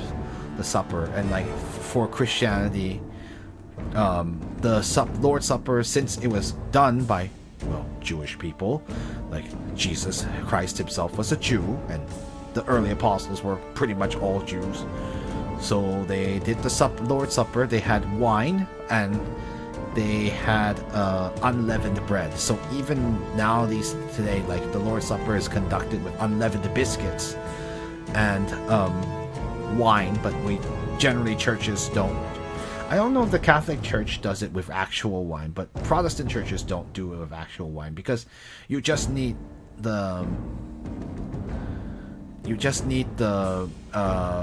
supper, and like for Christianity, the Lord's Supper, since it was done by Jewish people, like Jesus Christ himself was a Jew, and the early apostles were pretty much all Jews. So they did the Lord's Supper. They had wine and they had unleavened bread. So even nowadays today, like the Lord's Supper is conducted with unleavened biscuits and wine, but generally churches don't. I don't know if the Catholic Church does it with actual wine, but Protestant churches don't do it with actual wine because you just need the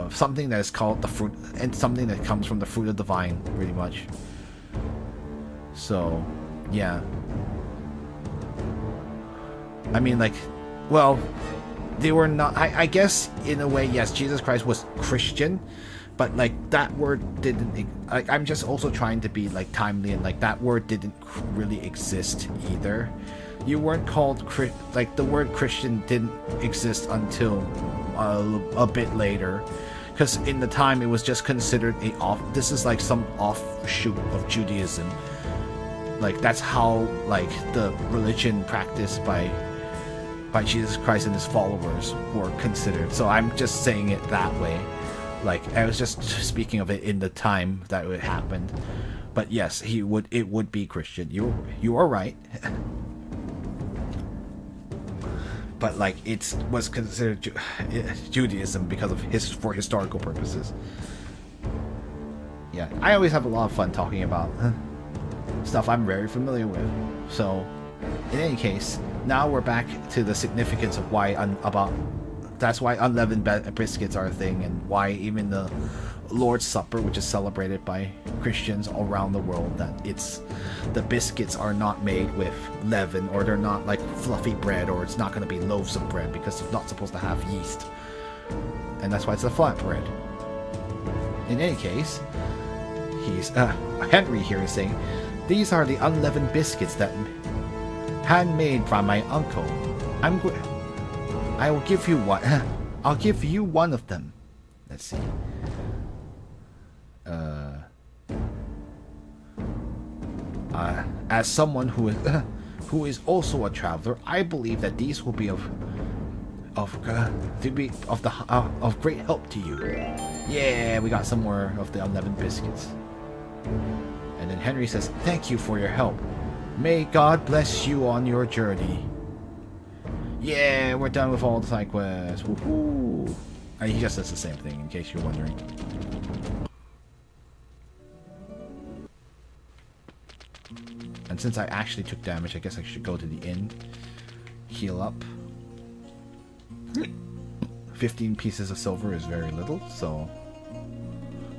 something that is called the fruit, and something that comes from the fruit of the vine, pretty much. So, yeah. I mean, like, well, they were not. I guess in a way, yes, Jesus Christ was Christian, but like that word didn't. I'm just also trying to be like timely, and like that word didn't really exist either. You weren't called like the word Christian didn't exist until a bit later, because in the time it was just considered this is like some offshoot of Judaism. Like that's how like the religion practiced by Jesus Christ and his followers were considered. So I'm just saying it that way. Like I was just speaking of it in the time that it happened. But yes, it would be Christian. You are right. But like it was considered Judaism because of for historical purposes. Yeah, I always have a lot of fun talking about stuff I'm very familiar with. So, in any case, now we're back to the significance of that's why unleavened biscuits are a thing, and why even the Lord's Supper, which is celebrated by Christians all around the world, that the biscuits are not made with leaven, or they're not like fluffy bread, or it's not going to be loaves of bread because it's not supposed to have yeast, and that's why it's a flat bread. In any case, Henry here is saying, these are the unleavened biscuits that handmade by my uncle. I will give you one. I'll give you one of them. Let's see. As someone who is also a traveler, I believe that these will be of great help to you. Yeah, we got some more of the unleavened biscuits. And then Henry says, "Thank you for your help. May God bless you on your journey." Yeah, we're done with all the side quests. Woohoo! He just says the same thing, in case you're wondering. And since I actually took damage, I guess I should go to the inn. Heal up. 15 pieces of silver is very little, so...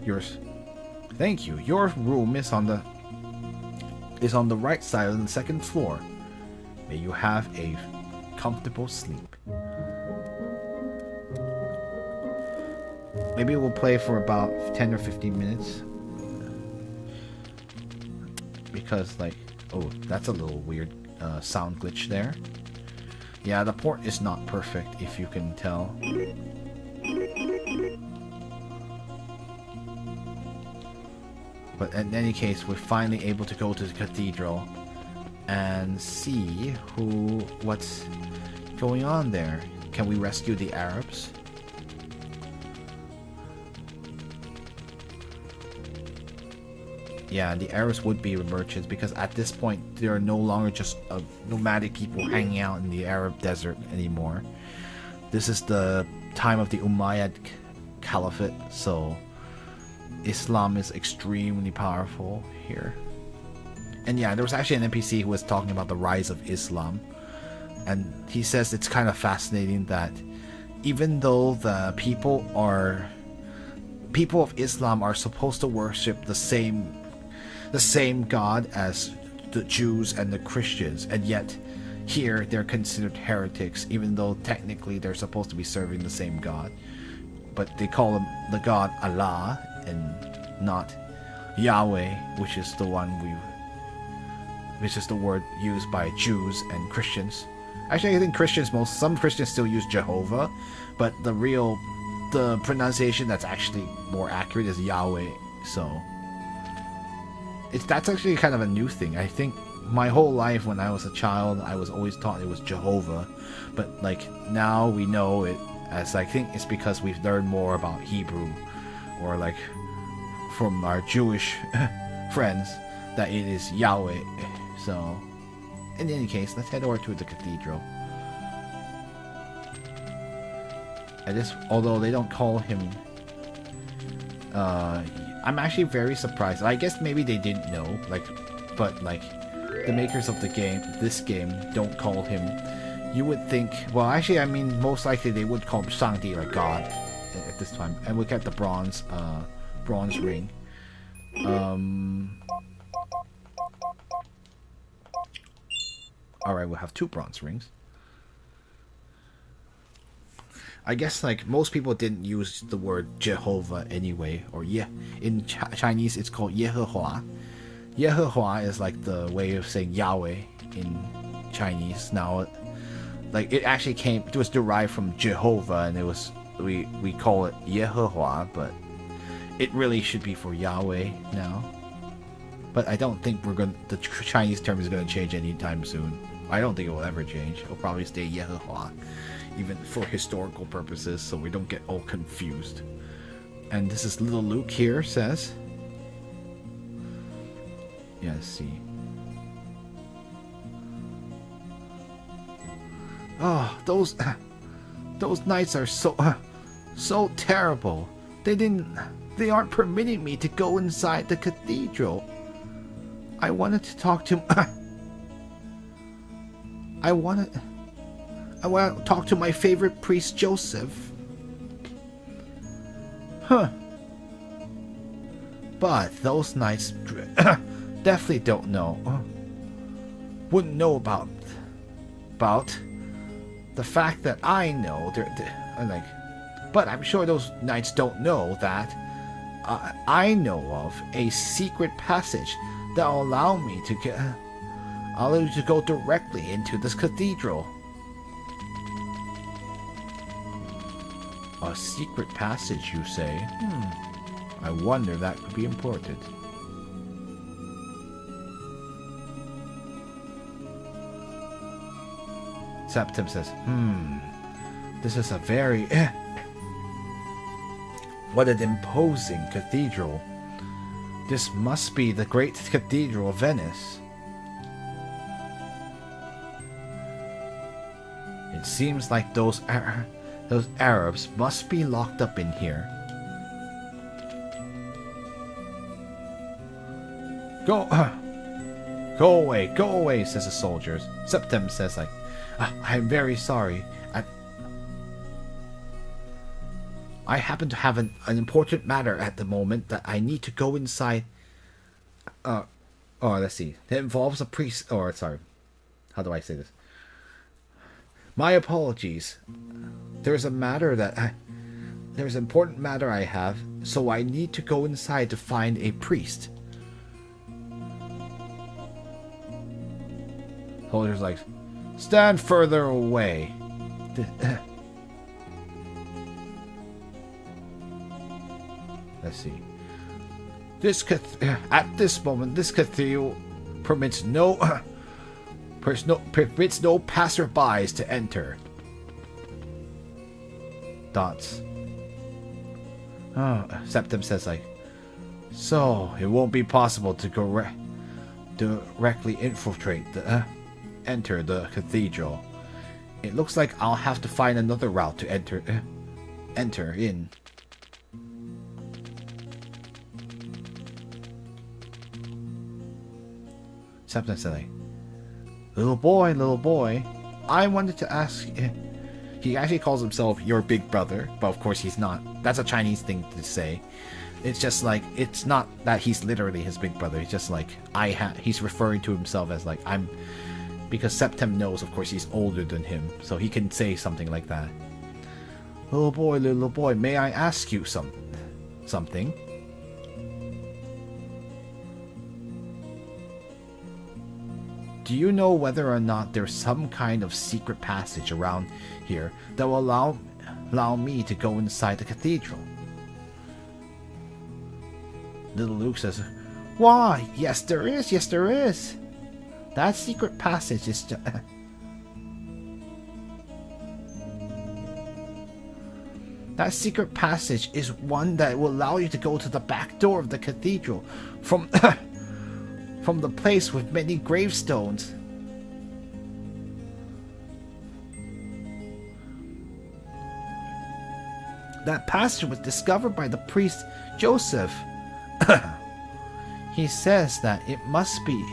Yours... Thank you. Your room is on the right side of the second floor. May you have a comfortable sleep. Maybe we'll play for about 10 or 15 minutes. Because, like... Oh, that's a little weird sound glitch there. Yeah, the port is not perfect, if you can tell. But in any case, we're finally able to go to the cathedral and see what's going on there. Can we rescue the Arabs? yeah, the Arabs would be merchants because at this point they are no longer just nomadic people hanging out in the Arab desert anymore. This is the time of the Umayyad Caliphate, so Islam is extremely powerful here. And yeah, there was actually an NPC who was talking about the rise of Islam, and he says it's kind of fascinating that even though the people of Islam are supposed to worship the same God as the Jews and the Christians, and yet here they're considered heretics, even though technically they're supposed to be serving the same God. But they call him the God Allah and not Yahweh, which is the word used by Jews and Christians. Actually, I think some Christians still use Jehovah, but the pronunciation that's actually more accurate is Yahweh. So that's actually kind of a new thing. I think my whole life when I was a child, I was always taught it was Jehovah, but like now we know it as, I think it's because we've learned more about Hebrew, or like from our Jewish friends, that it is Yahweh. So in any case, let's head over to the cathedral. And this, although they don't call him, I'm actually very surprised. I guess maybe they didn't know, but the makers of this game don't call him. You would think, well, actually, I mean, most likely they would call him Shangdi, or God, at this time. And look at the bronze ring. Alright, we'll have 2 bronze rings. I guess like most people didn't use the word Jehovah anyway, or in Chinese it's called Yehehua. Yehehua is like the way of saying Yahweh in Chinese. Now, like it was derived from Jehovah, and we call it Yehehua, but it really should be for Yahweh now. But I don't think the Chinese term is gonna change anytime soon. I don't think it will ever change. It'll probably stay Yehehua, even for historical purposes, so we don't get all confused. And this is little Luke here says. Yeah, let's see. Oh, those knights are so terrible. They aren't permitting me to go inside the cathedral. I wanted to talk to I want to talk to my favorite priest, Joseph. Huh. But those knights definitely don't know. Wouldn't know about the fact that I know. But I'm sure those knights don't know that I know of a secret passage that will allow me to go directly into this cathedral. A secret passage, you say? I wonder if that could be important. Septim says, this is a very... What an imposing cathedral. This must be the great cathedral of Venice. It seems like those Arabs must be locked up in here. Go away, says the soldiers. Septim says, I'm very sorry. I happen to have an important matter at the moment that I need to go inside. Let's see. It involves a priest. Sorry. How do I say this? My apologies. There's an important matter I have, so I need to go inside to find a priest. Soldier's like, stand further away. Let's see. At this moment, this cathedral permits no passerbys to enter. Dots. Septim says So, it won't be possible to directly enter the cathedral. It looks like I'll have to find another route to enter in. Septim said, little boy, I wanted to ask. He actually calls himself your big brother, but of course he's not. That's a Chinese thing to say. It's just like, it's not that he's literally his big brother. It's just like, he's referring to himself as like, because Septim knows, of course, he's older than him, so he can say something like that. Little boy, may I ask you something? Do you know whether or not there's some kind of secret passage around here that will allow me to go inside the cathedral? Little Luke says, why, yes there is. That secret passage is just... That secret passage is one that will allow you to go to the back door of the cathedral from the place with many gravestones. That passage was discovered by the priest Joseph. He says that it mustn't be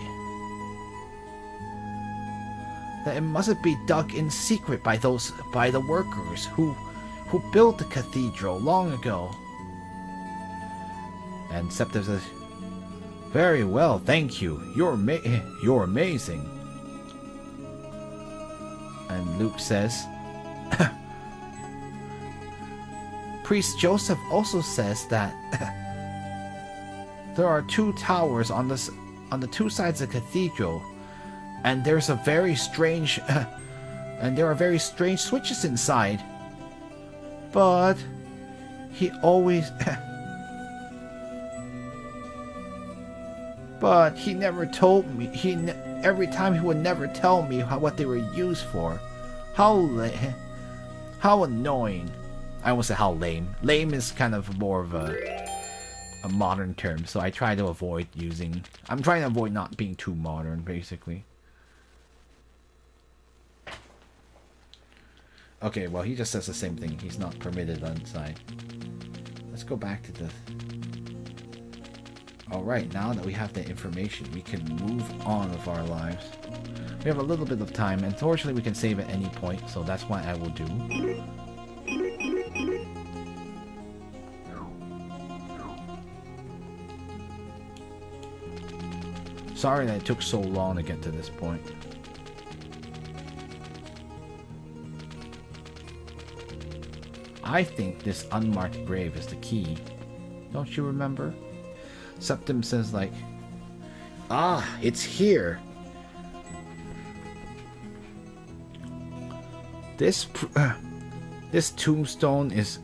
dug in secret by the workers who built the cathedral long ago. And Septim says, very well, thank you. You're amazing. And Luke says, Priest Joseph also says that there are 2 towers on the 2 sides of the cathedral, and there's a very strange and there are very strange switches inside. But he always but he never told me. Every time he would never tell me what they were used for. How annoying. I won't say how lame. Lame is kind of more of a modern term, so I try to avoid using... I'm trying to avoid not being too modern, basically. Okay, well, he just says the same thing. He's not permitted inside. Let's go back to the... Alright, now that we have the information, we can move on with our lives. We have a little bit of time, and fortunately we can save at any point, so that's what I will do. Sorry that it took so long to get to this point. I think this unmarked grave is the key. Don't you remember? Septim says like, ah, it's here. This tombstone is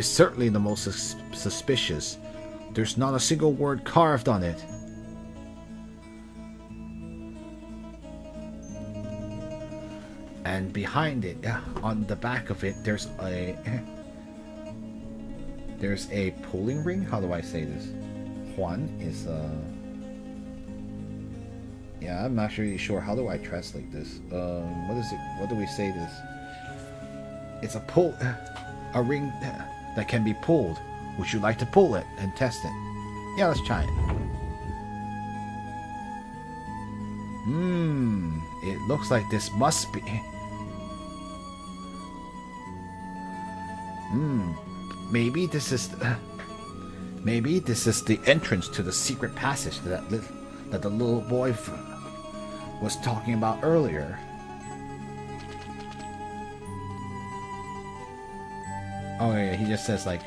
certainly the most suspicious. There's not a single word carved on it. And behind it, on the back of it, there's a pulling ring. How do I say this? Xuan is yeah, I'm not really sure. How do I translate this? What is it? What do we say this? It's a ring that can be pulled. Would you like to pull it and test it? Yeah, let's try it. It looks like this must be... Maybe this is the entrance to the secret passage that the little boy was talking about earlier. Oh yeah, he just says like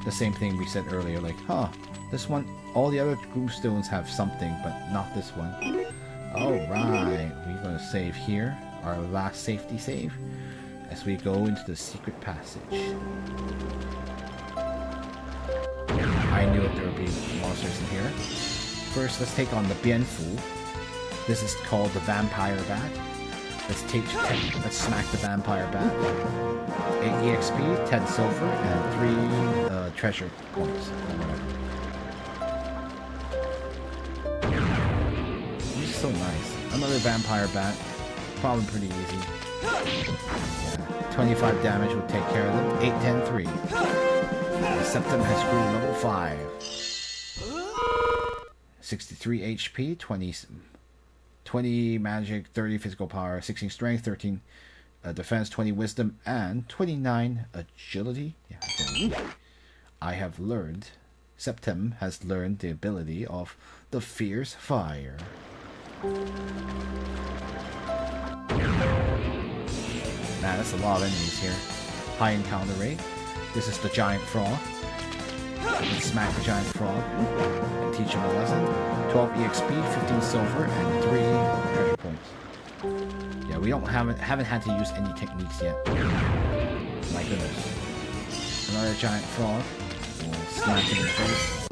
the same thing we said earlier, like, huh, this one, all the other gravestones have something, but not this one. Alright, we're gonna save here, our last safety save, as we go into the secret passage. I knew that there would be monsters in here. First, let's take on the Bienfu. This is called the Vampire Bat. Let's smack the Vampire Bat. 8 EXP, 10 silver, and 3 treasure points. so nice. Another vampire bat. Probably pretty easy. Yeah. 25 damage will take care of them. 8, 10, 3. The Septum has grew level 5. 63 HP, 20 magic, 30 physical power, 16 strength, 13 defense, 20 wisdom, and 29 agility. Yeah. I have learned, Septum has learned the ability of the Fierce Fire. Man, that's a lot of enemies here. High encounter rate. This is the giant frog. Let's smack the giant frog and teach him a lesson. 12 EXP, 15 silver, and 3 treasure points. Yeah, we haven't had to use any techniques yet. My goodness. Another giant frog. We'll smack him in the face.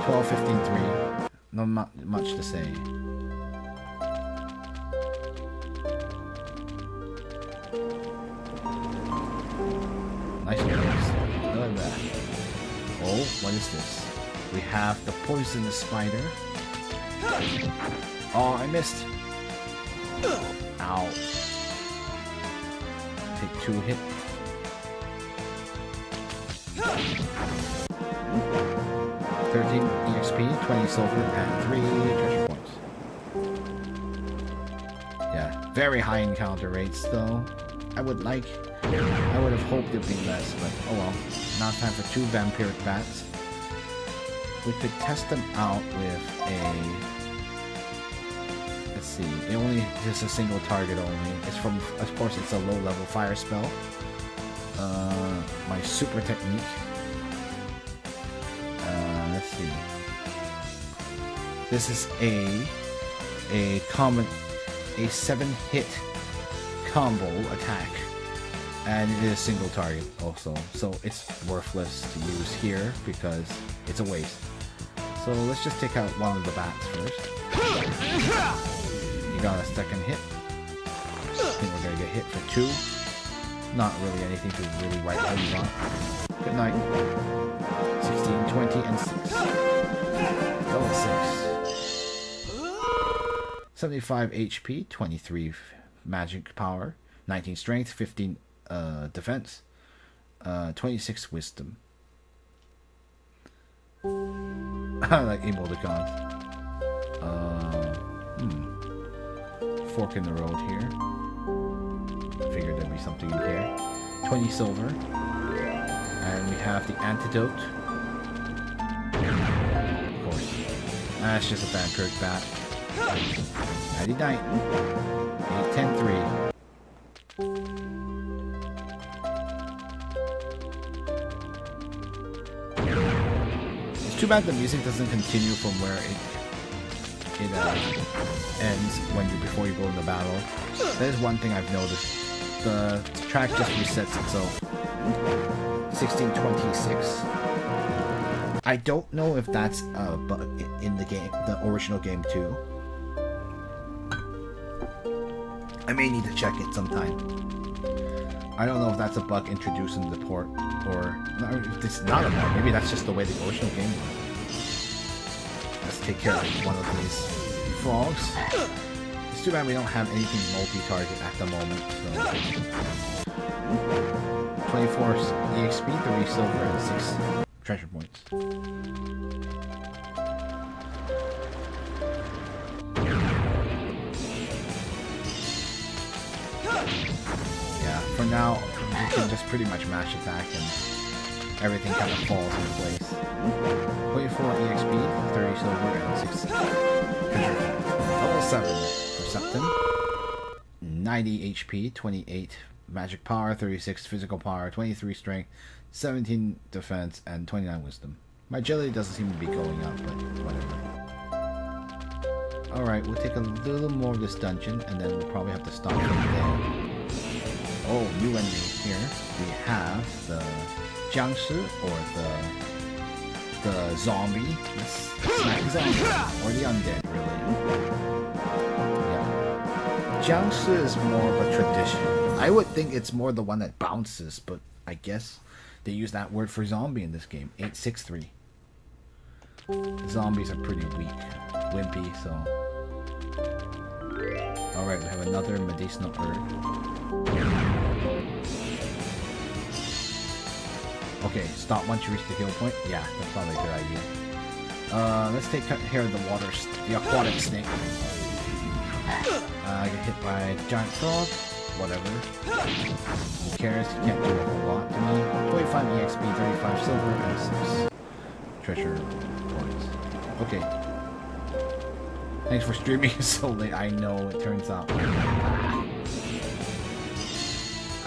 12, 15, 3. Not much to say. Nice moves. Look at that. Oh, what is this? We have the poisonous spider. Oh, I missed. Ow. Take 2 hit. 13 EXP, 20 silver, and 3 treasure points. Yeah, very high encounter rates though. I would have hoped it'd be less, but oh well. Now time for 2 vampiric bats. We could test them out with a... Let's see, it only just a single target only. It's from, of course, it's a low level fire spell. My super technique. Let's see. This is a 7-hit combo attack, and it is single target also, so it's worthless to use here because it's a waste. So let's just take out one of the bats first. You got a second hit. I think we're gonna get hit for 2. Not really anything to really write home about. Good night. 16, 20, and 6. Level 6. 75 HP, 23 magic power, 19 strength, 15 defense, 26 wisdom. I like emoticons. Fork in the road here. Figured there'd be something in here. 20 silver. And we have the antidote. Of course. That's just a vampiric bat. 99. 8, 10, 3. It's too bad the music doesn't continue from where it ends before you go into battle. That is one thing I've noticed. The track just resets itself. 1626. I don't know if that's a bug in the game, the original game too. I may need to check it sometime. I don't know if that's a bug introduced in the port, or if it's not a bug. Maybe that's just the way the original game was. Let's take care of one of these frogs. It's too bad we don't have anything multi-target at the moment. So 24 EXP, 3 silver, and 6 treasure points. Yeah, for now, you can just pretty much mash attack and everything kind of falls into place. 24 EXP, 30 silver, and 6 treasure points. Level 7 for Septum. 90 HP, 28 magic power, 36 physical power, 23 strength, 17 defense, and 29 wisdom. My agility doesn't seem to be going up, but whatever. Alright, we'll take a little more of this dungeon, and then we'll probably have to stop from there. Oh, new enemy here. We have the Jiangshi, or the zombie. Let's smack the zombie. Or the undead, really. Yeah. Jiangshi is more of a tradition. I would think it's more the one that bounces, but I guess they use that word for zombie in this game. 863. The zombies are pretty weak, wimpy, so Alright, we have another medicinal herb. Okay, stop once you reach the heal point. Yeah, that's probably a good idea. Let's take care of the aquatic snake. I get hit by the giant frog. Whatever. Who cares? You can't do a whole lot to me. 25 EXP, 35 silver, and 6 treasure points. Okay. Thanks for streaming so late. I know, it turns out.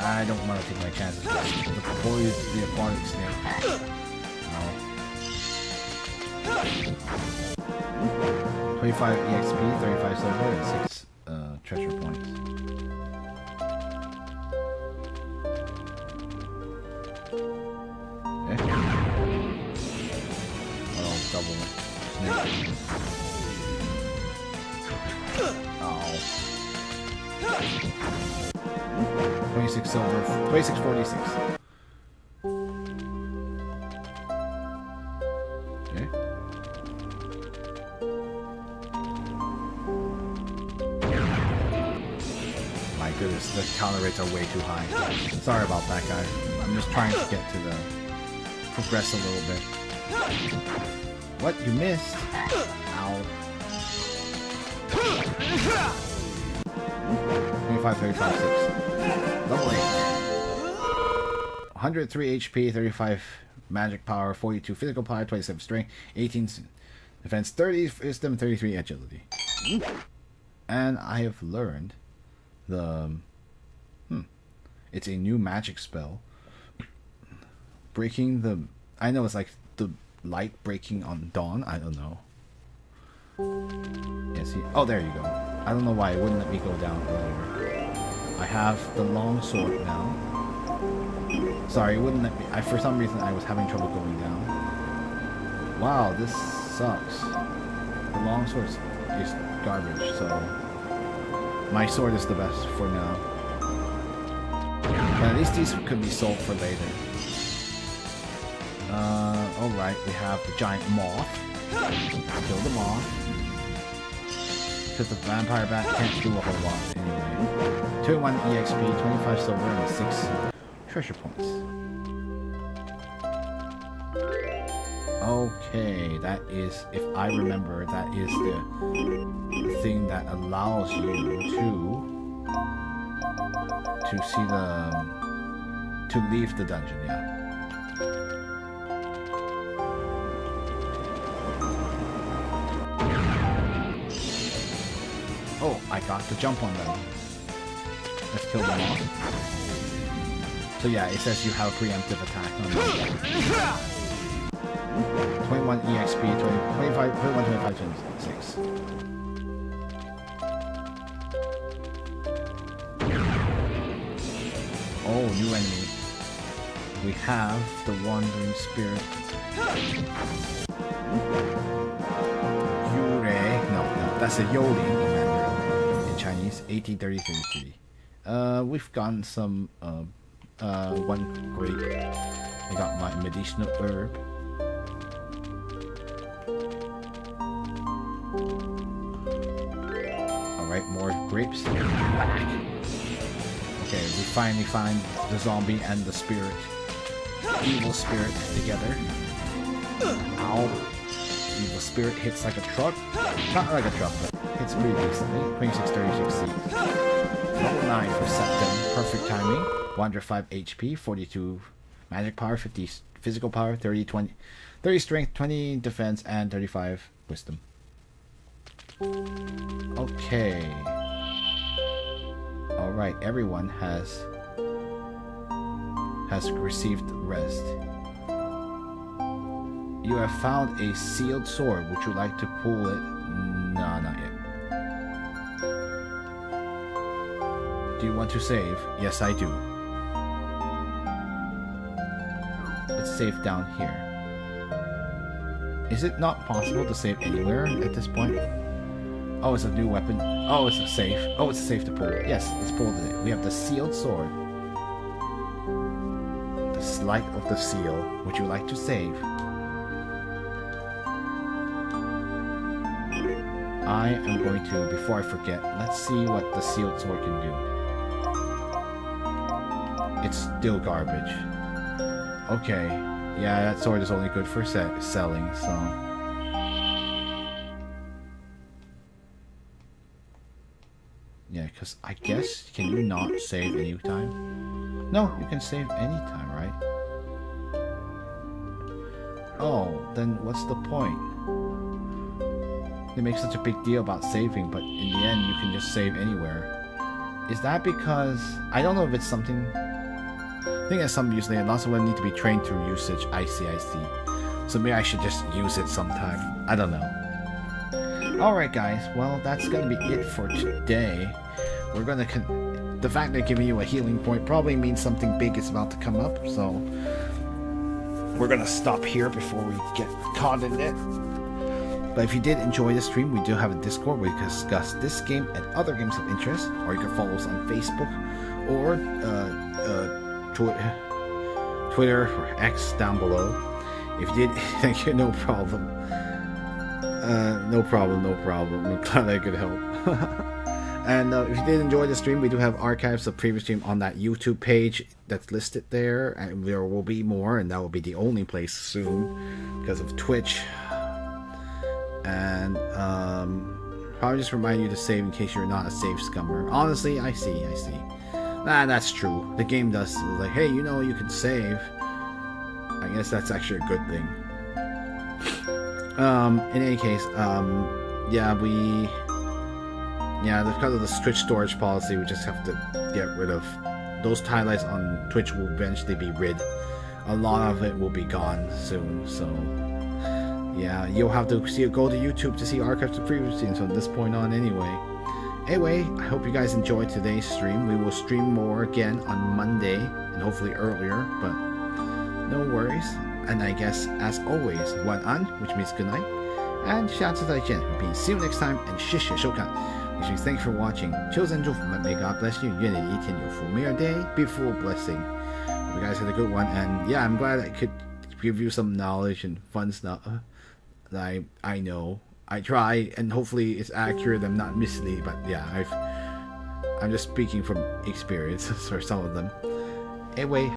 I don't want to take my chances with the aquatic snake. No. 25 EXP, 35 silver, and 6 treasure points. Okay. Oh, double snake. Oh. 26 silver, 26.46. Okay. My goodness, the counter rates are way too high. Sorry about that, guys. I'm just trying to get to the progress a little bit. What? You missed? Ow. 25, 35, 6. Double 8. 103 HP, 35 magic power, 42 physical power, 27 strength, 18 defense, 30 wisdom, 33 agility. And I have learned the... It's a new magic spell. Breaking the... I know it's like the light breaking on dawn. I don't know. Yeah, see? Oh, there you go. I don't know why it wouldn't let me go down earlier. I have the long sword now. Sorry, it wouldn't let me... for some reason, I was having trouble going down. Wow, this sucks. The long sword is garbage, so... My sword is the best for now. But at least these could be sold for later. Alright, we have the giant moth. Let's kill the moth. Because the vampire bat can't do a whole lot anyway. 21 EXP, 25 silver, and 6 treasure points. Okay, that is, if I remember, that is the thing that allows you to see to leave the dungeon, yeah. Oh, I got to jump on them. Let's kill them all. So yeah, it says you have a preemptive attack on them. 21 EXP, 25, 26. Oh, new enemy. We have the Wandering Spirit. Yurei. No, that's a Yoli in Chinese. 1830-33. We've gotten some, one grape. I got my medicinal herb. Alright, more grapes. Back. Okay, we finally find the zombie and the spirit. Evil spirit together. Ow. Evil spirit hits like a truck. Not like a truck, but hits pretty decently. 26-36 Level 9 for Septum. Perfect timing. 105 HP, 42 magic power, 50 physical power, 30 strength, 20 defense, and 35 wisdom. Okay. Alright, everyone has received rest. You have found a sealed sword. Would you like to pull it? No, not yet. Do you want to save? Yes, I do. Let's save down here. Is it not possible to save anywhere at this point? Oh, it's a new weapon. Oh, it's a safe. Oh, it's a safe to pull. Yes, let's pull it. We have the sealed sword. The Sleight of the Seal. Would you like to save? I am going to, before I forget, let's see what the sealed sword can do. It's still garbage. Okay. Yeah, that sword is only good for selling, so... Yeah, because I guess, can you not save any time? No, you can save any time, right? Oh, then what's the point? They make such a big deal about saving, but in the end, you can just save anywhere. Is that because... I don't know if it's something... I think that's some usage. Lots of them need to be trained through usage. I see. So maybe I should just use it sometime. I don't know. Alright guys, well that's gonna be it for today. We're gonna... the fact that giving you a healing point probably means something big is about to come up, so... we're gonna stop here before we get caught in it. But if you did enjoy the stream, we do have a Discord where we can discuss this game and other games of interest, or you can follow us on Facebook, or Twitter or X down below. If you did, thank you, no problem. No problem. I'm glad I could help. And if you did enjoy the stream, we do have archives of previous stream on that YouTube page that's listed there, and there will be more, and that will be the only place soon because of Twitch. And probably just remind you to save in case you're not a save scummer. Honestly, I see. Nah, that's true. The game does like, hey, you know, you can save. I guess that's actually a good thing. In any case, because of the Twitch storage policy, we just have to get rid of those highlights on Twitch. Will eventually be rid. A lot of it will be gone soon, so yeah, you'll have to go to YouTube to see archives of previous streams from this point on anyway. Anyway, I hope you guys enjoyed today's stream. We will stream more again on Monday, and hopefully earlier, but no worries. And I guess, as always, Xuan Yuan, which means good night, and 下次再见, which means see you next time, and 谢谢收看, which means thank you for watching. 求神祝福们, may God bless you. 愿你一天有福, may your day be full of blessing. You guys had a good one, and yeah, I'm glad I could give you some knowledge and fun stuff that I know. I try, and hopefully it's accurate. I'm not misleading, but yeah, I'm just speaking from experience for some of them. Anyway.